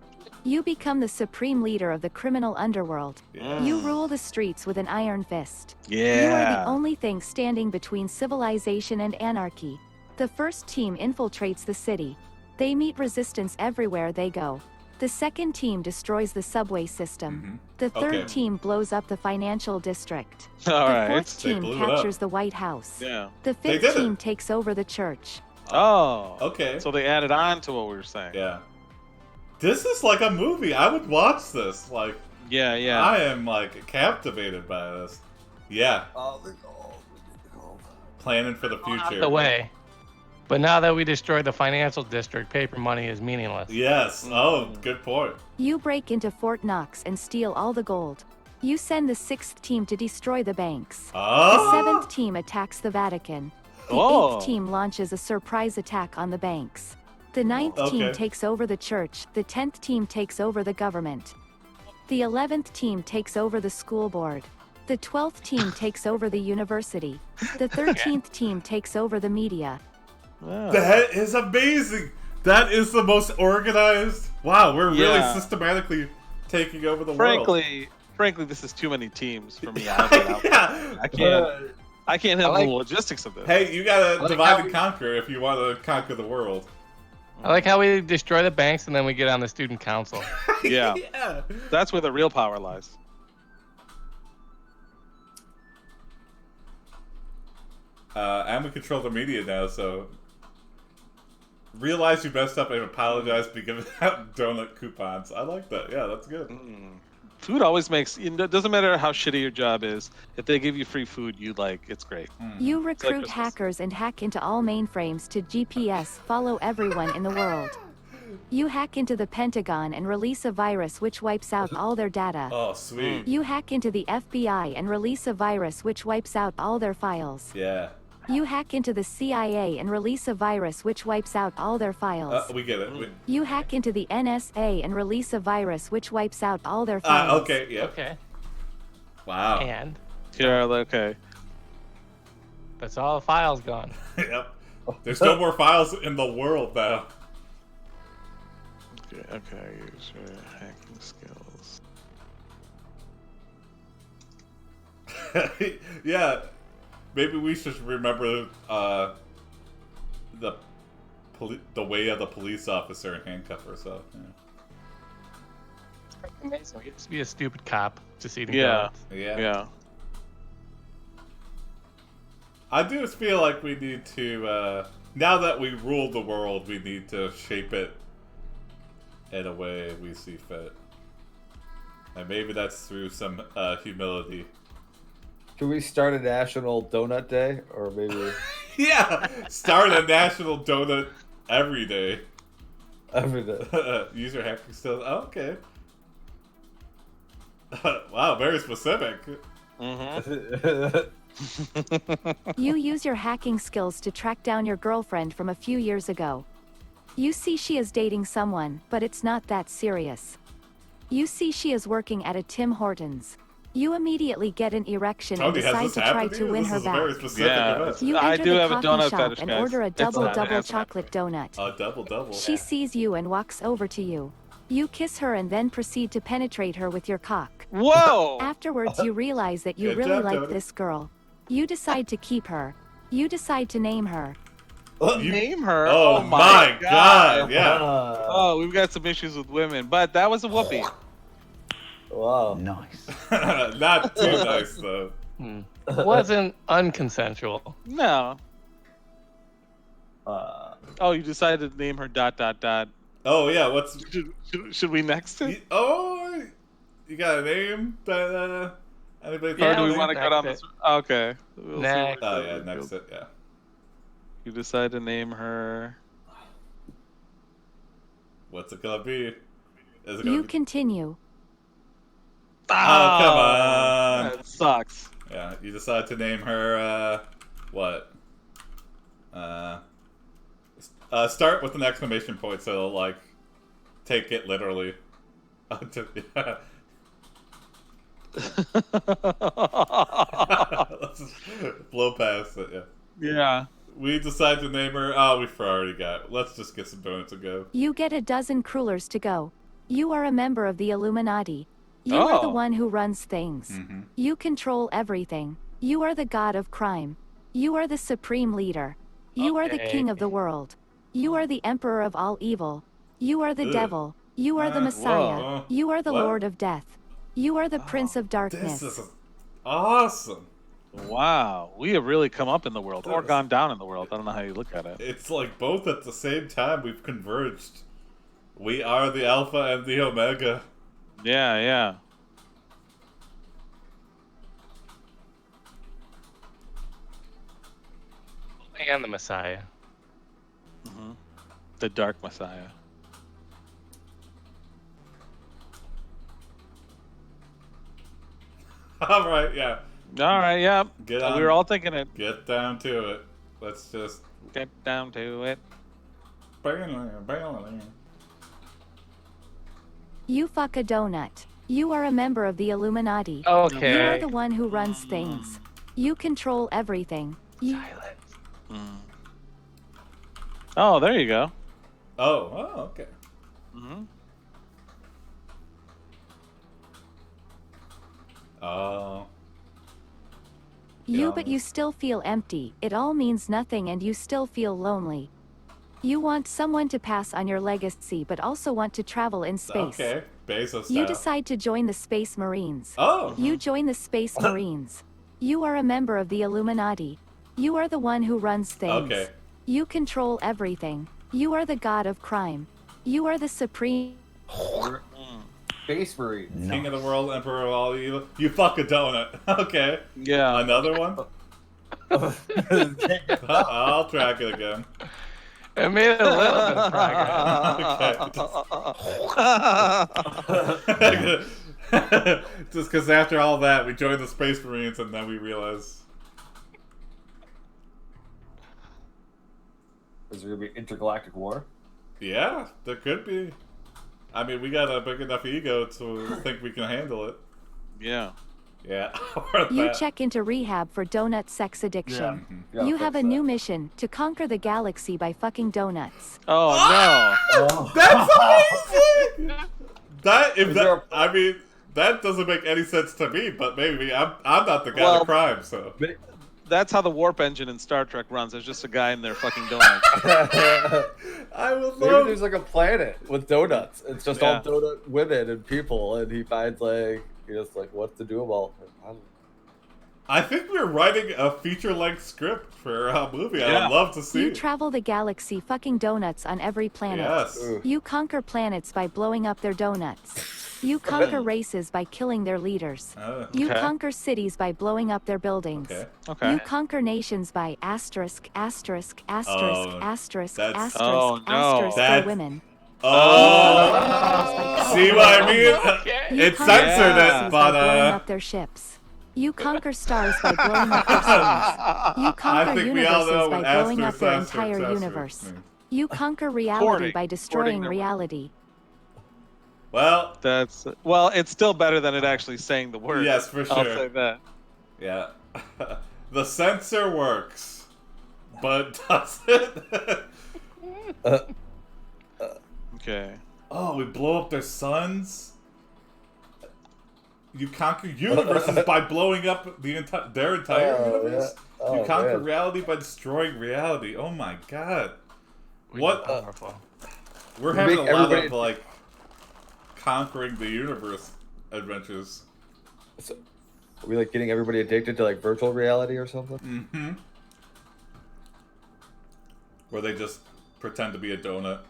S5: You become the supreme leader of the criminal underworld.
S1: Yeah.
S5: You rule the streets with an iron fist.
S2: Yeah.
S5: You are the only thing standing between civilization and anarchy. The first team infiltrates the city. They meet resistance everywhere they go. The second team destroys the subway system. The third team blows up the financial district.
S2: All
S5: the
S2: right.
S5: fourth team captures the White House.
S2: Yeah.
S5: The fifth team takes over the church.
S2: Oh.
S1: Okay.
S2: So they added on to what we were saying.
S1: Yeah. This is like a movie. I would watch this. Like.
S2: Yeah, yeah.
S1: I am like captivated by this. Yeah.
S3: Oh, the gold.
S1: Planning for the future.
S4: Out the way. But now that we destroyed the financial district, paper money is meaningless.
S1: Yes. Oh, good point.
S5: You break into Fort Knox and steal all the gold. You send the sixth team to destroy the banks.
S1: Oh.
S5: The seventh team attacks the Vatican. The eighth team launches a surprise attack on the banks. The ninth team takes over the church. The 10th team takes over the government. The 11th team takes over the school board. The 12th team takes over the university. The 13th team takes over the media.
S2: Wow.
S1: That is amazing. That is the most organized. Wow, we're really systematically taking over the world.
S2: Frankly, this is too many teams for me. I can't handle the logistics of this.
S1: Hey, you gotta divide and conquer if you want to conquer the world.
S4: I like how we destroy the banks and then we get on the student council.
S2: Yeah. That's where the real power lies.
S1: And we control the media now, so realize you messed up and apologize for giving out donut coupons. I like that. Yeah, that's good.
S2: Food always makes. It doesn't matter how shitty your job is. If they give you free food, it's great.
S5: You recruit hackers and hack into all mainframes to GPS follow everyone in the world. You hack into the Pentagon and release a virus which wipes out all their data.
S1: Oh, sweet.
S5: You hack into the FBI and release a virus which wipes out all their files.
S1: Yeah.
S5: You hack into the CIA and release a virus which wipes out all their files.
S1: We get it.
S5: You hack into the NSA and release a virus which wipes out all their files.
S1: Okay, yep.
S4: Okay.
S1: Wow.
S4: And?
S2: Yeah, okay.
S4: That's all the files gone.
S1: Yep. There's no more files in the world now.
S2: Okay, use your hacking skills.
S1: Yeah. Maybe we should remember the way of the police officer and handcuff ourselves. Yeah.
S4: Amazing. We used to be a stupid cop just eating
S1: donuts.
S2: Yeah.
S1: I do feel like we need to, now that we rule the world, we need to shape it in a way we see fit. And maybe that's through some humility.
S3: Can we start a national donut day, or maybe?
S1: Yeah, start a national donut every day.
S3: Every day.
S1: Use your hacking skills. Oh, okay. Wow, very specific.
S5: You use your hacking skills to track down your girlfriend from a few years ago. You see she is dating someone, but it's not that serious. You see she is working at a Tim Hortons. You immediately get an erection and decide to try to win her back. You enter the coffee shop and order a double chocolate donut.
S1: A double.
S5: She sees you and walks over to you. You kiss her and then proceed to penetrate her with your cock.
S2: Whoa!
S5: Afterwards you realize that you really like this girl. You decide to keep her. You decide to name her.
S2: Name her?
S1: Oh my god, yeah.
S2: Oh, we've got some issues with women, but that was a whoopee.
S3: Wow.
S6: Nice.
S1: Not too nice, though.
S4: Wasn't unconsensual.
S2: No. Oh, you decided to name her ...
S1: Oh, yeah, what's...
S2: Should we next it?
S1: Oh, you got a name that, anybody
S2: thought? Or do we want to go down this? Okay.
S4: Next.
S1: Oh, yeah, next it, yeah.
S2: You decide to name her...
S1: What's it gonna be? Is it
S5: You continue.
S1: Oh, come on.
S2: That sucks.
S1: Yeah, you decide to name her, what? Start with an exclamation point, so, like, take it literally. Yeah. Let's just blow past it, yeah.
S2: Yeah.
S1: We decide to name her. Oh, we've already got. Let's just get some donuts and go.
S5: You get a dozen crullers to go. You are a member of the Illuminati. You are the one who runs things.
S1: Mm-hmm.
S5: You control everything. You are the god of crime. You are the supreme leader. You are the king of the world. You are the emperor of all evil. You are the devil. You are the Messiah.
S1: Whoa.
S5: You are the
S1: What?
S5: Lord of Death. You are the Prince of Darkness.
S1: This is awesome.
S2: Wow, we have really come up in the world, or gone down in the world. I don't know how you look at it.
S1: It's like both at the same time we've converged. We are the Alpha and the Omega.
S2: Yeah, yeah.
S4: And the Messiah.
S2: Mm-hmm. The Dark Messiah.
S1: All right, yeah.
S2: All right, yeah.
S1: Get on.
S2: We were all thinking it.
S1: Get down to it. Let's just
S2: Get down to it.
S5: You fuck a donut. You are a member of the Illuminati.
S4: Okay.
S5: You are the one who runs things. You control everything. You...
S2: Oh, there you go.
S1: Oh, okay.
S2: Mm-hmm.
S1: Oh.
S5: But you still feel empty. It all means nothing and you still feel lonely. You want someone to pass on your legacy but also want to travel in space.
S1: Okay, Bezos style.
S5: You decide to join the Space Marines.
S1: Oh.
S5: You join the Space Marines. You are a member of the Illuminati. You are the one who runs things.
S1: Okay.
S5: You control everything. You are the god of crime. You are the supreme...
S3: Space Marine.
S1: King of the world, emperor of all evil. You fuck a donut. Okay.
S2: Yeah.
S1: Another one? I'll track it again.
S4: It made a little bit of progress.
S1: Okay. Just because after all that, we joined the Space Marines and then we realized...
S3: Is there going to be intergalactic war?
S1: Yeah, there could be. I mean, we got a big enough ego to think we can handle it.
S2: Yeah.
S1: Yeah.
S5: You check into rehab for donut sex addiction.
S3: Yeah,
S5: You have a new mission, to conquer the galaxy by fucking donuts.
S2: Oh,
S3: Oh.
S1: That's amazing! I mean, that doesn't make any sense to me, but maybe I'm not the guy of crime, so.
S2: no. That's how the warp engine in Star Trek runs. There's just a guy in there fucking donuts.
S1: I would
S6: Maybe
S1: love...
S6: there's like a planet with donuts. It's just all donut women and people, and he finds what to do about it.
S1: I think we're writing a feature-length script for a movie. I would love to see.
S5: You travel the galaxy fucking donuts on every planet.
S1: Yes.
S5: You conquer planets by blowing up their donuts. You conquer races by killing their leaders. You conquer cities by blowing up their buildings. You conquer nations by asterisk for women.
S1: Oh, see what I mean? It's censored it, but
S5: blowing up their ships. You conquer stars by blowing up their suns. You conquer universes by blowing up their entire universe. You conquer reality by destroying reality.
S1: Well,
S2: it's still better than it actually saying the word.
S1: Yes, for sure.
S2: I'll say that.
S1: Yeah. The censor works, but does it?
S2: Okay.
S1: Oh, we blow up their suns? You conquer universes by blowing up their entire universe?
S6: Yeah. Oh,
S1: you conquer
S6: man.
S1: reality by destroying reality. Oh my god.
S4: Powerful.
S1: We're having a lot of, like, conquering the universe adventures.
S6: So, are we getting everybody addicted to virtual reality or something?
S1: Mm-hmm. Where they just pretend to be a donut.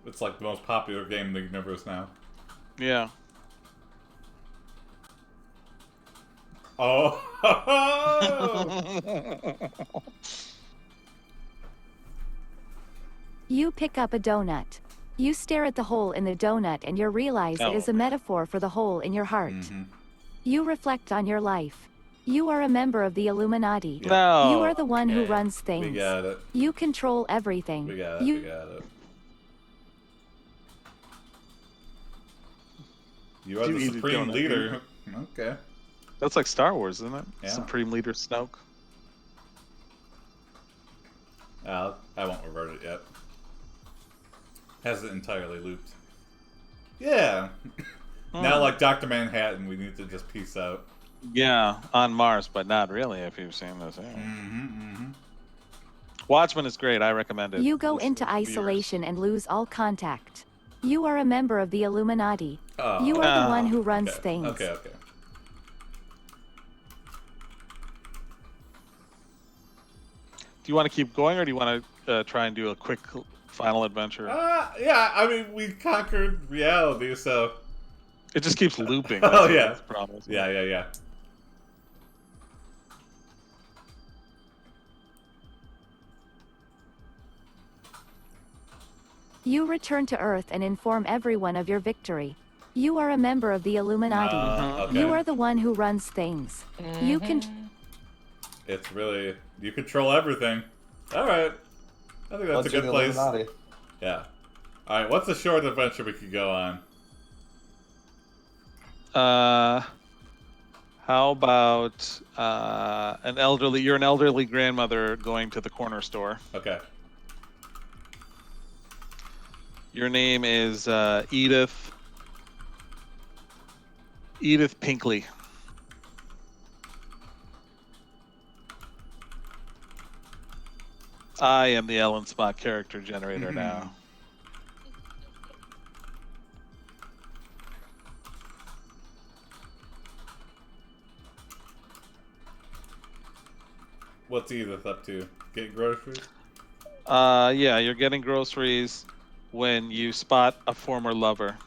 S1: It's like the most popular game in the universe now.
S2: Yeah.
S1: Oh.
S5: You pick up a donut. You stare at the hole in the donut and you realize it is a metaphor for the hole in your heart. You reflect on your life. You are a member of the Illuminati.
S2: No.
S5: You are the one who
S1: Okay.
S5: runs things.
S1: We got it.
S5: You control everything.
S1: We got it.
S5: You
S1: We got it. You are
S2: You
S1: the
S2: eat a
S1: supreme
S2: donut.
S1: leader. Okay.
S2: That's like Star Wars, isn't it?
S1: Yeah.
S2: Supreme Leader Snoke.
S1: I won't revert it yet. Has it entirely looped. Yeah. Now, like Dr. Manhattan, we need to just peace out.
S2: Yeah, on Mars, but not really. If you've seen this, yeah.
S1: Mm-hmm.
S2: Watchmen is great. I recommend it.
S5: You go
S2: Listen
S5: into
S2: to viewers.
S5: isolation and lose all contact. You are a member of the Illuminati.
S1: Oh.
S5: You are the one who runs
S1: Okay.
S5: things.
S1: Okay.
S2: Do you want to keep going, or do you want to try and do a quick final adventure?
S1: Yeah. I mean, we conquered reality, so.
S2: It just keeps looping.
S1: Oh,
S2: That's
S1: yeah.
S2: the problem.
S1: Yeah.
S5: You return to Earth and inform everyone of your victory. You are a member of the Illuminati.
S1: Okay.
S5: You are the one who runs things. You can.
S1: It's really you control everything. All right. I think that's a good place.
S6: Illuminati.
S1: Yeah. All right. What's a short adventure we could go on?
S2: How about you're an elderly grandmother going to the corner store.
S1: Okay.
S2: Your name is Edith Pinkley. I am the Ellen Spot character generator now.
S1: What's Edith up to? Get groceries?
S2: Yeah, you're getting groceries when you spot a former lover.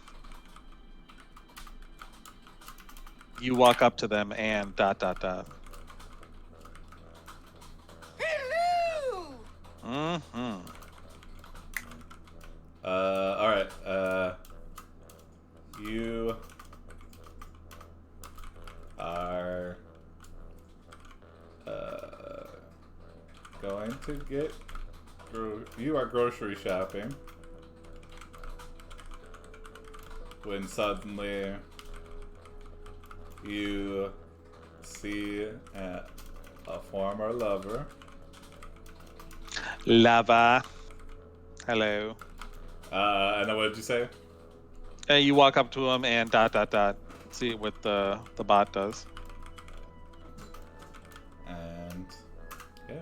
S2: You walk up to them and ...
S7: Hello!
S2: Mm-hmm.
S1: All right. You are going to get you are grocery shopping when suddenly you see a former lover.
S2: Lava. Hello.
S1: And then what did you say?
S2: And you walk up to him and ... See what the bot does.
S1: And yeah.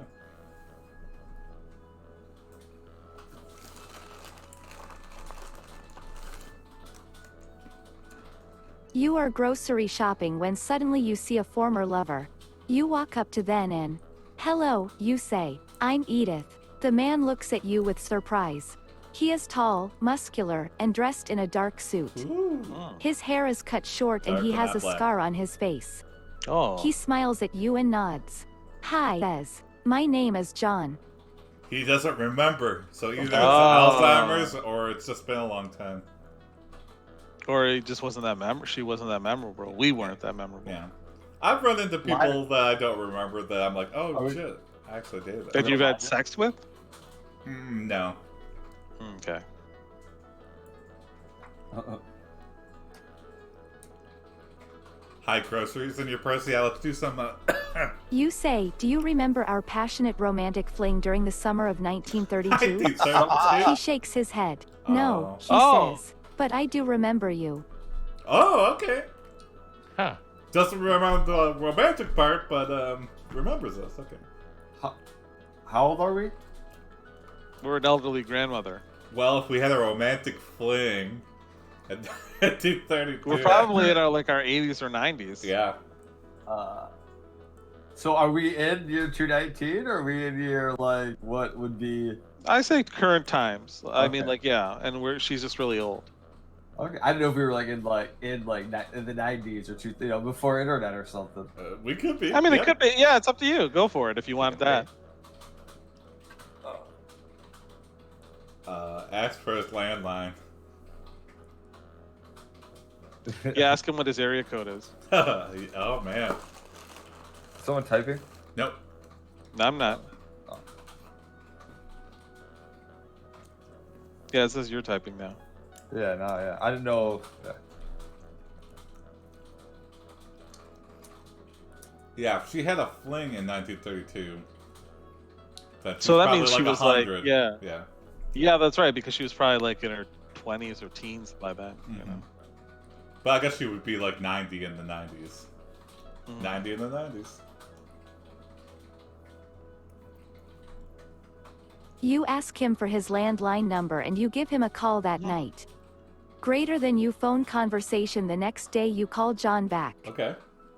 S5: You are grocery shopping when suddenly you see a former lover. You walk up to them and, hello, you say, I'm Edith. The man looks at you with surprise. He is tall, muscular, and dressed in a dark suit.
S1: Ooh.
S5: His hair is cut short and
S1: Dark
S5: he
S1: but
S5: has
S1: not
S5: a
S1: black.
S5: scar on his face.
S2: Oh.
S5: He smiles at you and nods. Hi, says, my name is John.
S1: He doesn't remember, so either it's
S2: Oh.
S1: Alzheimer's or it's just been a long time.
S2: Or it just wasn't that she wasn't that memorable. We weren't that memorable.
S1: Yeah. I've run into people that I don't remember that I'm like, oh
S6: Are we-
S1: shit, I actually did
S2: That
S1: that.
S2: you've had sex with?
S1: No.
S2: Okay.
S1: Hide groceries in your purse. Yeah, let's do some.
S5: You say, do you remember our passionate romantic fling during the summer of 1932?
S1: 1932.
S5: He shakes his head. No, he
S2: Oh.
S5: says, but I do remember you.
S1: Oh, okay.
S4: Huh.
S1: Doesn't remember the romantic part, but remembers us. Okay.
S6: How old are we?
S2: We're an elderly grandmother.
S1: Well, if we had a romantic fling at 1932.
S2: We're probably in our 80s or 90s.
S1: Yeah.
S3: So are we in year 219 or are we in year what would be?
S2: I say current times. I mean,
S3: Okay.
S2: yeah, and she's just really old.
S3: Okay, I don't know if we were in the 90s or before internet or something.
S1: We could be.
S2: I mean,
S1: yeah.
S2: it could be. Yeah, it's up to you. Go for it if you want that.
S1: Ask for his landline.
S2: Yeah, ask him what his area code is.
S1: Oh man.
S3: Someone typing?
S1: Nope.
S2: No, I'm not.
S3: Oh.
S2: Yeah, it says you're typing now.
S3: Yeah, no, yeah. I didn't know.
S1: Yeah, she had a fling in 1932.
S2: So that means
S1: like
S2: she was
S1: 100.
S2: like, yeah.
S1: Yeah.
S2: Yeah, that's right, because she was probably like in her 20s or teens by then.
S1: Mm-hmm.
S2: You know?
S1: But I guess she would be like 90 in the 90s.
S2: Mm.
S1: 90 in the 90s.
S5: You ask him for his landline number and you give him a call that night. Greater than you phone conversation the next day you call John back.
S1: Okay.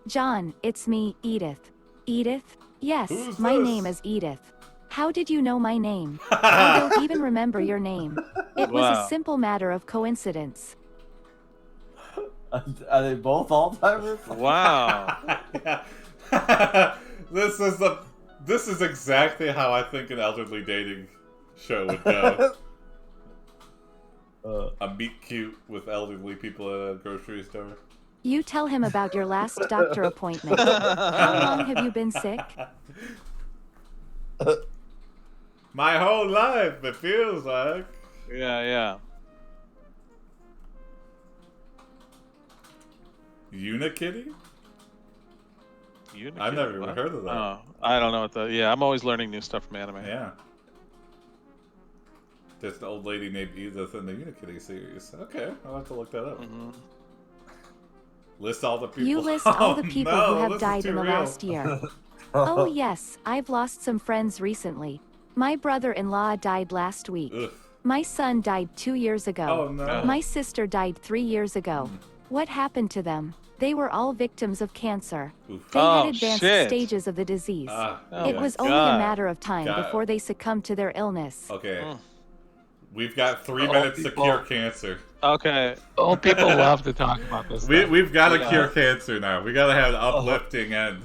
S5: John, it's me, Edith. Edith? Yes,
S1: Who's
S5: my
S1: this?
S5: name is Edith. How did you know my name? I don't even remember your name. It was
S2: Wow.
S5: a simple matter of coincidence.
S3: Are they both Alzheimer's?
S2: Wow.
S1: Yeah. This is exactly how I think an elderly dating show would go. A meet cute with elderly people at a grocery store.
S5: You tell him about your last doctor appointment. How long have you been sick?
S1: My whole life, it feels like.
S2: Yeah.
S1: Unikitty?
S2: Unikitty,
S1: I've never even
S2: what?
S1: heard of that.
S2: Oh, I don't know what the. Yeah, I'm always learning new stuff from anime.
S1: Yeah. There's an old lady named Edith in the Unikitty series. Okay, I'll have to look that up.
S2: Mm-hmm.
S1: List all the people.
S5: You list all the people
S1: no,
S5: who have
S1: this is
S5: died in
S1: too
S5: the
S1: real.
S5: last year. Oh yes, I've lost some friends recently. My brother-in-law died last week.
S1: Ugh.
S5: My son died 2 years ago.
S1: Oh no.
S5: My sister died 3 years ago. What happened to them? They were all victims of cancer.
S1: Oof.
S5: They
S2: Oh,
S5: had advanced
S2: shit.
S5: stages of the disease.
S1: Oh,
S5: It
S1: yeah.
S5: was only a
S2: God.
S5: matter of time
S1: God.
S5: before they succumbed to their illness.
S1: Okay.
S2: Mm.
S1: We've got 3
S4: Oh,
S1: minutes to
S4: people.
S1: cure cancer.
S2: Okay.
S4: Old people love to talk about this. stuff.
S1: We've got to
S2: Yeah.
S1: cure cancer now. We got to have an uplifting end.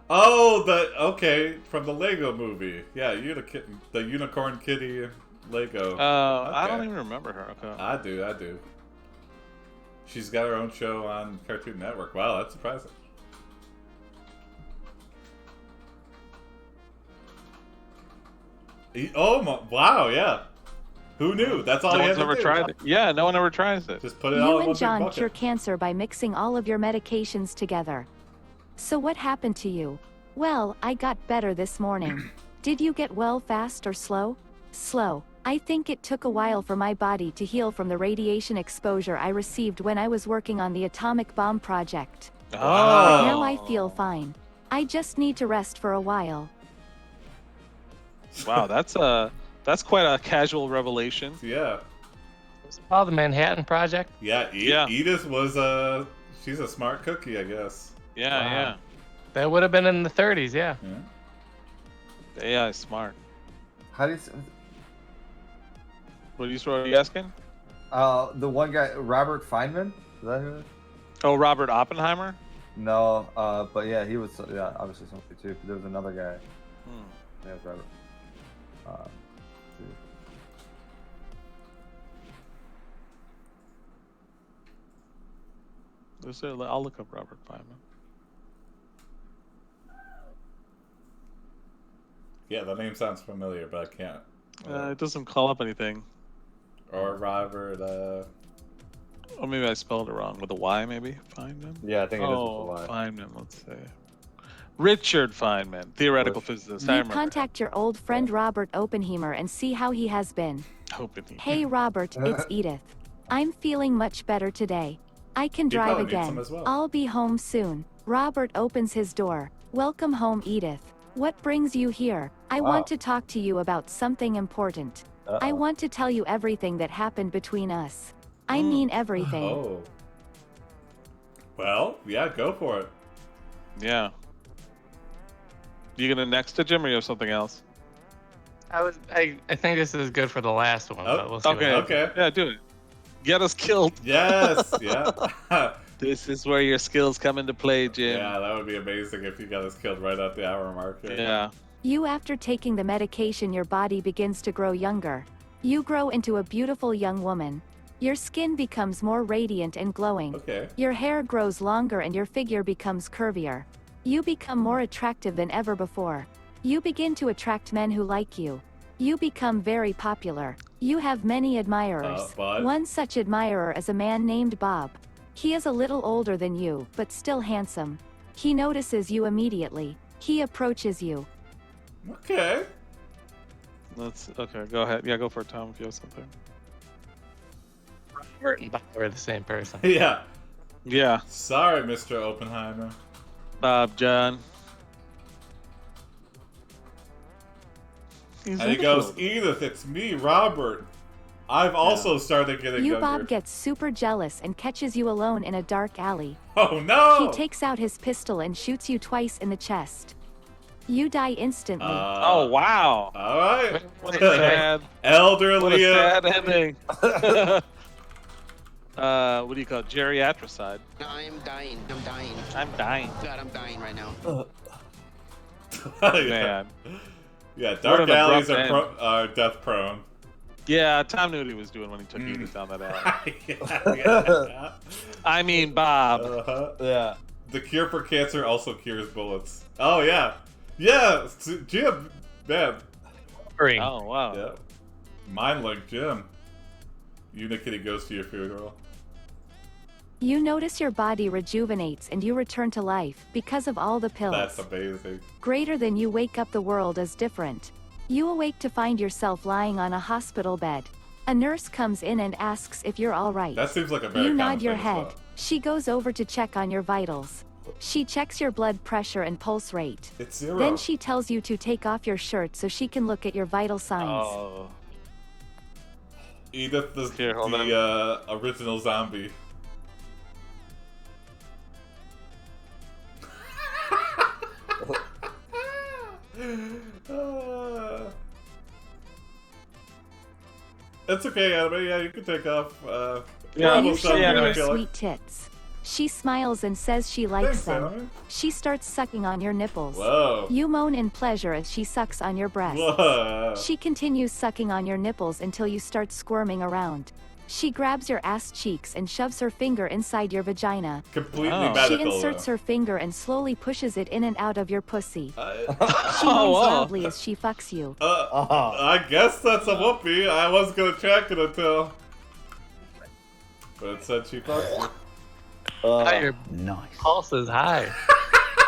S1: Oh, okay, from the Lego movie. Yeah, the Unicorn Kitty Lego.
S2: I don't
S1: Okay.
S2: even remember her. Okay.
S1: I do. She's got her own show on Cartoon Network. Wow, that's surprising. Wow, yeah. Who knew? That's all
S2: No
S1: you
S2: one's
S1: had to
S2: ever
S1: do.
S2: tried it. Yeah, no one ever tries it.
S1: Just put it all
S5: You
S1: in one
S5: and
S1: big
S5: John
S1: bucket.
S5: cure cancer by mixing all of your medications together. So what happened to you? Well, I got better this morning. Did you get well fast or slow? Slow. I think it took a while for my body to heal from the radiation exposure I received when I was working on the atomic bomb project.
S2: Oh.
S5: But now I feel fine. I just need to rest for a while.
S2: Wow, that's quite a casual revelation.
S1: Yeah.
S4: What's it called? The Manhattan Project?
S1: Yeah,
S2: Yeah.
S1: Edith was she's a smart cookie, I guess.
S2: Yeah,
S4: Wow. That would have been in the 30s, yeah.
S1: Yeah.
S2: yeah. The AI is smart.
S3: How do you?
S2: What are you asking?
S3: The one guy, Robert Feynman. Is that who? It is?
S2: Oh, Robert Oppenheimer?
S3: No, but yeah, he was. Yeah, obviously something too. There was another guy.
S2: Hmm.
S3: Yeah, it was Robert.
S2: I'll look up Robert Feynman.
S1: Yeah, the name sounds familiar, but I can't.
S2: It doesn't call up anything.
S1: Or Robert,
S2: Or maybe I spelled it wrong. With a Y, maybe? Feynman?
S3: Yeah, I think it is
S2: Oh,
S3: with a Y.
S2: Feynman, let's say. Richard Feynman, theoretical physicist. I
S5: You
S2: remember.
S5: contact your old friend Robert Oppenheimer and see how he has been.
S2: Oppenheimer.
S5: Hey Robert, it's Edith. I'm feeling much better today. I can
S1: He
S5: drive
S1: probably needs some
S5: again.
S1: as well.
S5: I'll be home soon. Robert opens his door. Welcome home, Edith. What brings you here? I
S3: Wow.
S5: want to talk to you about something important. I want to tell you everything that happened between us. I mean everything.
S1: Oh. Well, yeah, go for it.
S2: Yeah. You gonna next to Jim or you have something else?
S4: I think this is good for the last one,
S1: Oh,
S4: but we'll see. what
S2: Okay.
S4: happens.
S1: Okay.
S2: Yeah, do it. Get us killed.
S1: Yes, yeah.
S2: This is where your skills come into play, Jim.
S1: Yeah, that would be amazing if you got us killed right at the hour mark.
S2: Yeah.
S5: You after taking the medication your body begins to grow younger. You grow into a beautiful young woman. Your skin becomes more radiant and glowing.
S1: Okay.
S5: Your hair grows longer and your figure becomes curvier. You become more attractive than ever before. You begin to attract men who like you. You become very popular. You have many admirers. One such admirer is a man named Bob. He is a little older than you, but still handsome. He notices you immediately. He approaches you.
S1: Okay.
S2: Okay, go ahead. Yeah, go for it, Tom, if you have something.
S4: We're the same person.
S1: Yeah.
S2: Yeah.
S1: Sorry, Mr. Oppenheimer.
S2: Bob, John.
S1: And he goes, Edith, it's me, Robert. I've also started getting younger.
S5: Bob gets super jealous and catches you alone in a dark alley.
S1: Oh no!
S5: He takes out his pistol and shoots you twice in the chest. You die instantly.
S2: Oh wow!
S1: All right.
S2: What a sad,
S1: elderly.
S2: What a sad ending. What do you call it? Geriatricide.
S7: I'm dying. I'm dying.
S2: I'm dying.
S7: God, I'm dying right now.
S2: Man.
S1: Yeah, dark alleys are death prone.
S2: Yeah, Tom knew what he was doing when he took Edith down that alley.
S1: Yeah.
S2: I mean, Bob.
S6: Yeah.
S1: The cure for cancer also cures bullets. Oh yeah, yeah, Jim, man.
S2: Oh wow.
S1: Yeah. Mind link, Jim. Unikitty goes to your funeral.
S5: You notice your body rejuvenates and you return to life because of all the pills.
S1: That's amazing.
S5: Greater than you wake up, the world is different. You awake to find yourself lying on a hospital bed. A nurse comes in and asks if you're all right.
S1: That seems like a very
S5: You
S1: common
S5: nod your
S1: thing as
S5: head.
S1: well.
S5: She goes over to check on your vitals. She checks your blood pressure and pulse rate.
S1: It's 0.
S5: Then she tells you to take off your shirt so she can look at your vital signs.
S2: Oh.
S1: Edith, the original zombie. It's okay, Anime. Yeah, you can take off.
S5: You show her sweet tits. She smiles and says she likes them.
S1: Anime.
S5: She starts sucking on your nipples.
S1: Whoa.
S5: You moan in pleasure as she sucks on your breasts.
S1: Whoa.
S5: She continues sucking on your nipples until you start squirming around. She grabs your ass cheeks and shoves her finger inside your vagina.
S1: Completely medical.
S5: She inserts her finger and slowly pushes it in and out of your pussy. She moans
S2: wow.
S5: loudly as she fucks you.
S1: I guess that's a whoopee. I was gonna check it until... But it said she fucks me.
S4: Your pulse is high.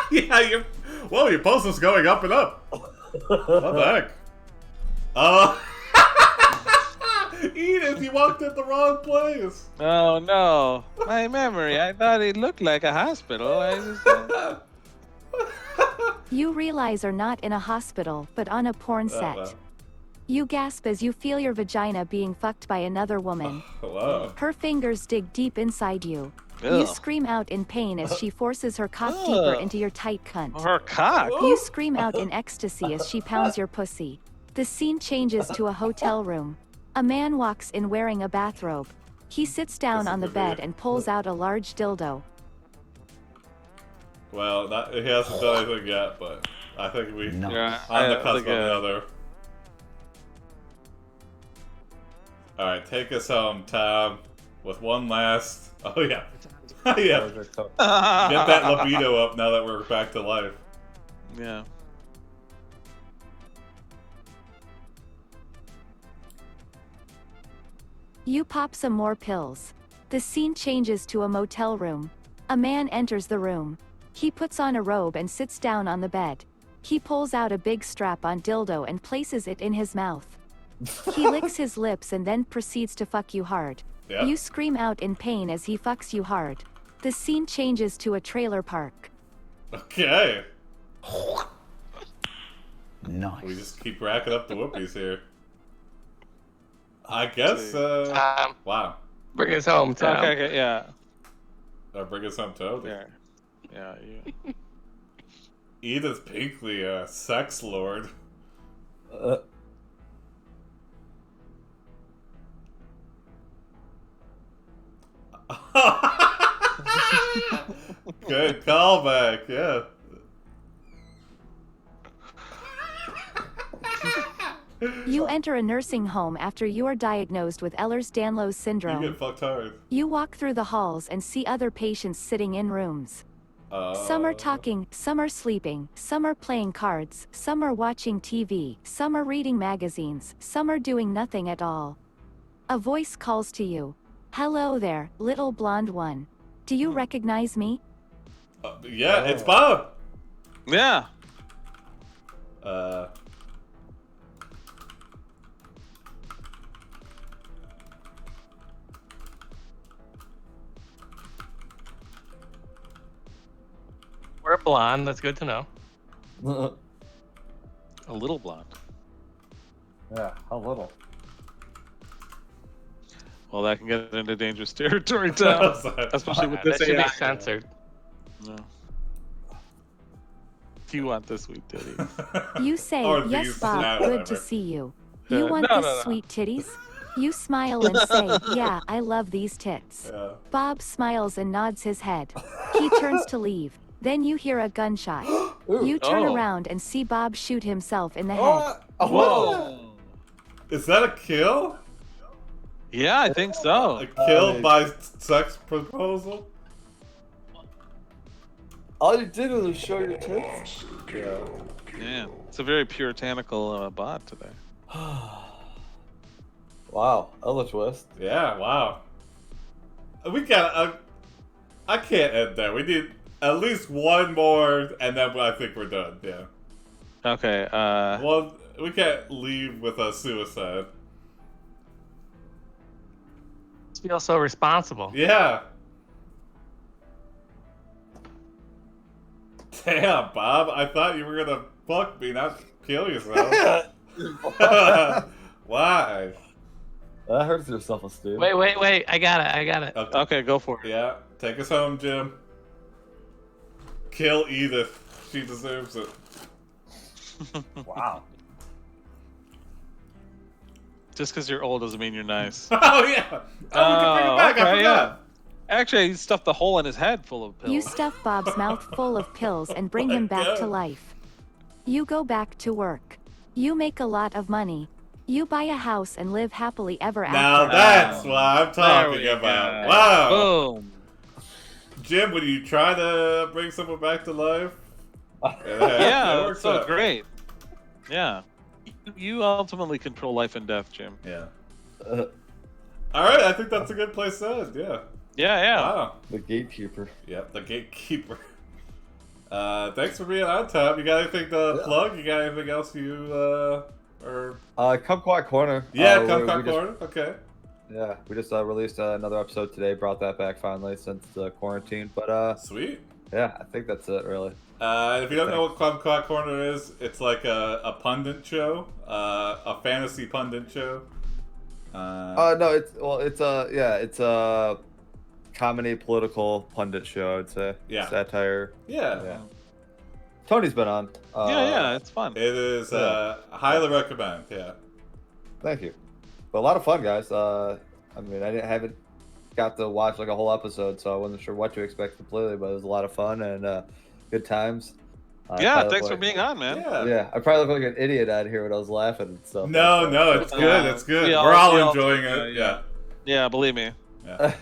S1: Yeah, your pulse is going up and up. What the heck? Edith, you walked in the wrong place.
S2: Oh no, my memory. I thought it looked like a hospital.
S5: You realize you're not in a hospital, but on a porn set. You gasp as you feel your vagina being fucked by another woman.
S1: Hello.
S5: Her fingers dig deep inside you.
S2: Ugh.
S5: You scream out in pain as she forces her cock deeper into your tight cunt.
S2: Her cock.
S5: You scream out in ecstasy as she pounds your pussy. The scene changes to a hotel room. A man walks in wearing a bathrobe. He sits down on the bed and pulls out a large dildo.
S1: Well, he hasn't done anything yet, but I think we're on the cusp of the other. Alright, take us home, Tom, with one last... Oh, yeah. Yeah. Get that libido up now that we're back to life.
S2: Yeah.
S5: You pop some more pills. The scene changes to a motel room. A man enters the room. He puts on a robe and sits down on the bed. He pulls out a big strap-on dildo and places it in his mouth. He licks his lips and then proceeds to fuck you hard.
S1: Yep.
S5: You scream out in pain as he fucks you hard. The scene changes to a trailer park.
S1: Okay.
S6: Nice.
S1: We just keep racking up the whoopies here. I guess, wow.
S4: Bring us home, Tom.
S2: Okay, yeah.
S1: Bring us home, Toad.
S2: Yeah.
S1: Edith Pinkley, a sex lord. Good callback, yeah.
S5: You enter a nursing home after you are diagnosed with Ehlers-Danlos
S1: You
S5: syndrome.
S1: get fucked hard.
S5: You walk through the halls and see other patients sitting in rooms. Some are talking, some are sleeping, some are playing cards, some are watching TV, some are reading magazines, some are doing nothing at all. A voice calls to you. Hello there, little blonde one. Do you recognize me?
S1: Yeah, it's Bob.
S2: Yeah.
S4: We're blonde. That's good to know.
S2: A little blonde.
S6: Yeah, how little.
S2: Well, that can get into dangerous territory, Tom. Especially with this
S4: That should
S2: AI.
S4: be censored.
S2: No. Do you want this sweet titty?
S5: You say,
S1: Or
S5: yes,
S1: these,
S5: Bob,
S1: nah,
S5: good
S1: whatever.
S5: to see you. You want
S2: No,
S5: this
S2: no, no.
S5: sweet titties? You smile and say, yeah, I love these tits.
S1: Yeah.
S5: Bob smiles and nods his head. He turns to leave. Then you hear a gunshot. You turn
S2: Oh.
S5: around and see Bob shoot himself in the head.
S2: Whoa.
S1: Is that a kill?
S2: Yeah, I think so.
S1: A kill by sex proposal?
S6: All you did was show your tits.
S1: Yeah.
S2: Yeah, it's a very puritanical bot today.
S6: Wow, other twist.
S1: Yeah, wow. We got. I can't end there. We need at least one more, and then I think we're done. Yeah.
S2: Okay.
S1: Well, we can't leave with a suicide.
S4: Feel so responsible.
S1: Yeah. Damn, Bob. I thought you were gonna fuck me, not kill yourself. Why?
S6: That hurts your self-esteem.
S4: Wait. I got it.
S2: Okay, go for it.
S1: Yeah. Take us home, Jim. Kill Edith. She deserves it.
S6: Wow.
S2: Just because you're old doesn't mean you're nice.
S1: Oh, yeah. Oh, we can bring it back. I
S2: okay,
S1: forgot.
S2: yeah. Actually, he stuffed the hole in his head full of pills.
S5: You stuff Bob's mouth full of pills and bring
S1: my
S5: him back to
S1: God.
S5: life. You go back to work. You make a lot of money. You buy a house and live happily ever
S1: Now
S5: after.
S1: that's what I'm
S2: There
S1: talking
S2: we
S1: about.
S2: go.
S1: Wow.
S2: Boom.
S1: Jim, would you try to bring someone back to life?
S2: Yeah,
S1: it
S2: that's
S1: works
S2: so
S1: out.
S2: great. Yeah. You ultimately control life and death, Jim.
S1: Yeah. All right, I think that's a good place to end. Yeah.
S2: Yeah.
S1: Wow.
S6: The gatekeeper.
S1: Yep, the gatekeeper. Thanks for being on, Tom. You got anything to plug? You got anything else you or?
S6: Kumquat Corner.
S1: Yeah,
S6: we
S1: Kumquat
S6: just-
S1: Corner. Okay.
S6: Yeah, we just released another episode today. Brought that back finally since the quarantine. But
S1: Sweet.
S6: yeah, I think that's it really.
S1: If you don't know what Kumquat Corner is, it's like a pundit show, a fantasy pundit show.
S6: No, it's a comedy political pundit show. I'd say.
S1: Yeah.
S6: Satire.
S1: Yeah.
S6: Tony's been on.
S2: Yeah, it's fun.
S1: It is highly recommend. Yeah.
S6: Thank you. But a lot of fun, guys. I mean, haven't got to watch like a whole episode, so I wasn't sure what to expect completely. But it was a lot of fun and good times.
S2: Yeah, thanks for being on, man.
S1: Yeah.
S6: I probably look like an idiot out here when I was laughing and stuff.
S1: No, it's good. It's good.
S2: we
S1: We're all
S2: all
S1: enjoying
S2: do,
S1: it.
S2: yeah. Yeah, believe me.
S1: Yeah.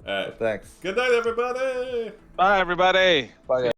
S1: All right.
S6: Thanks.
S1: Good night, everybody.
S2: Bye, everybody.
S6: Bye, guys.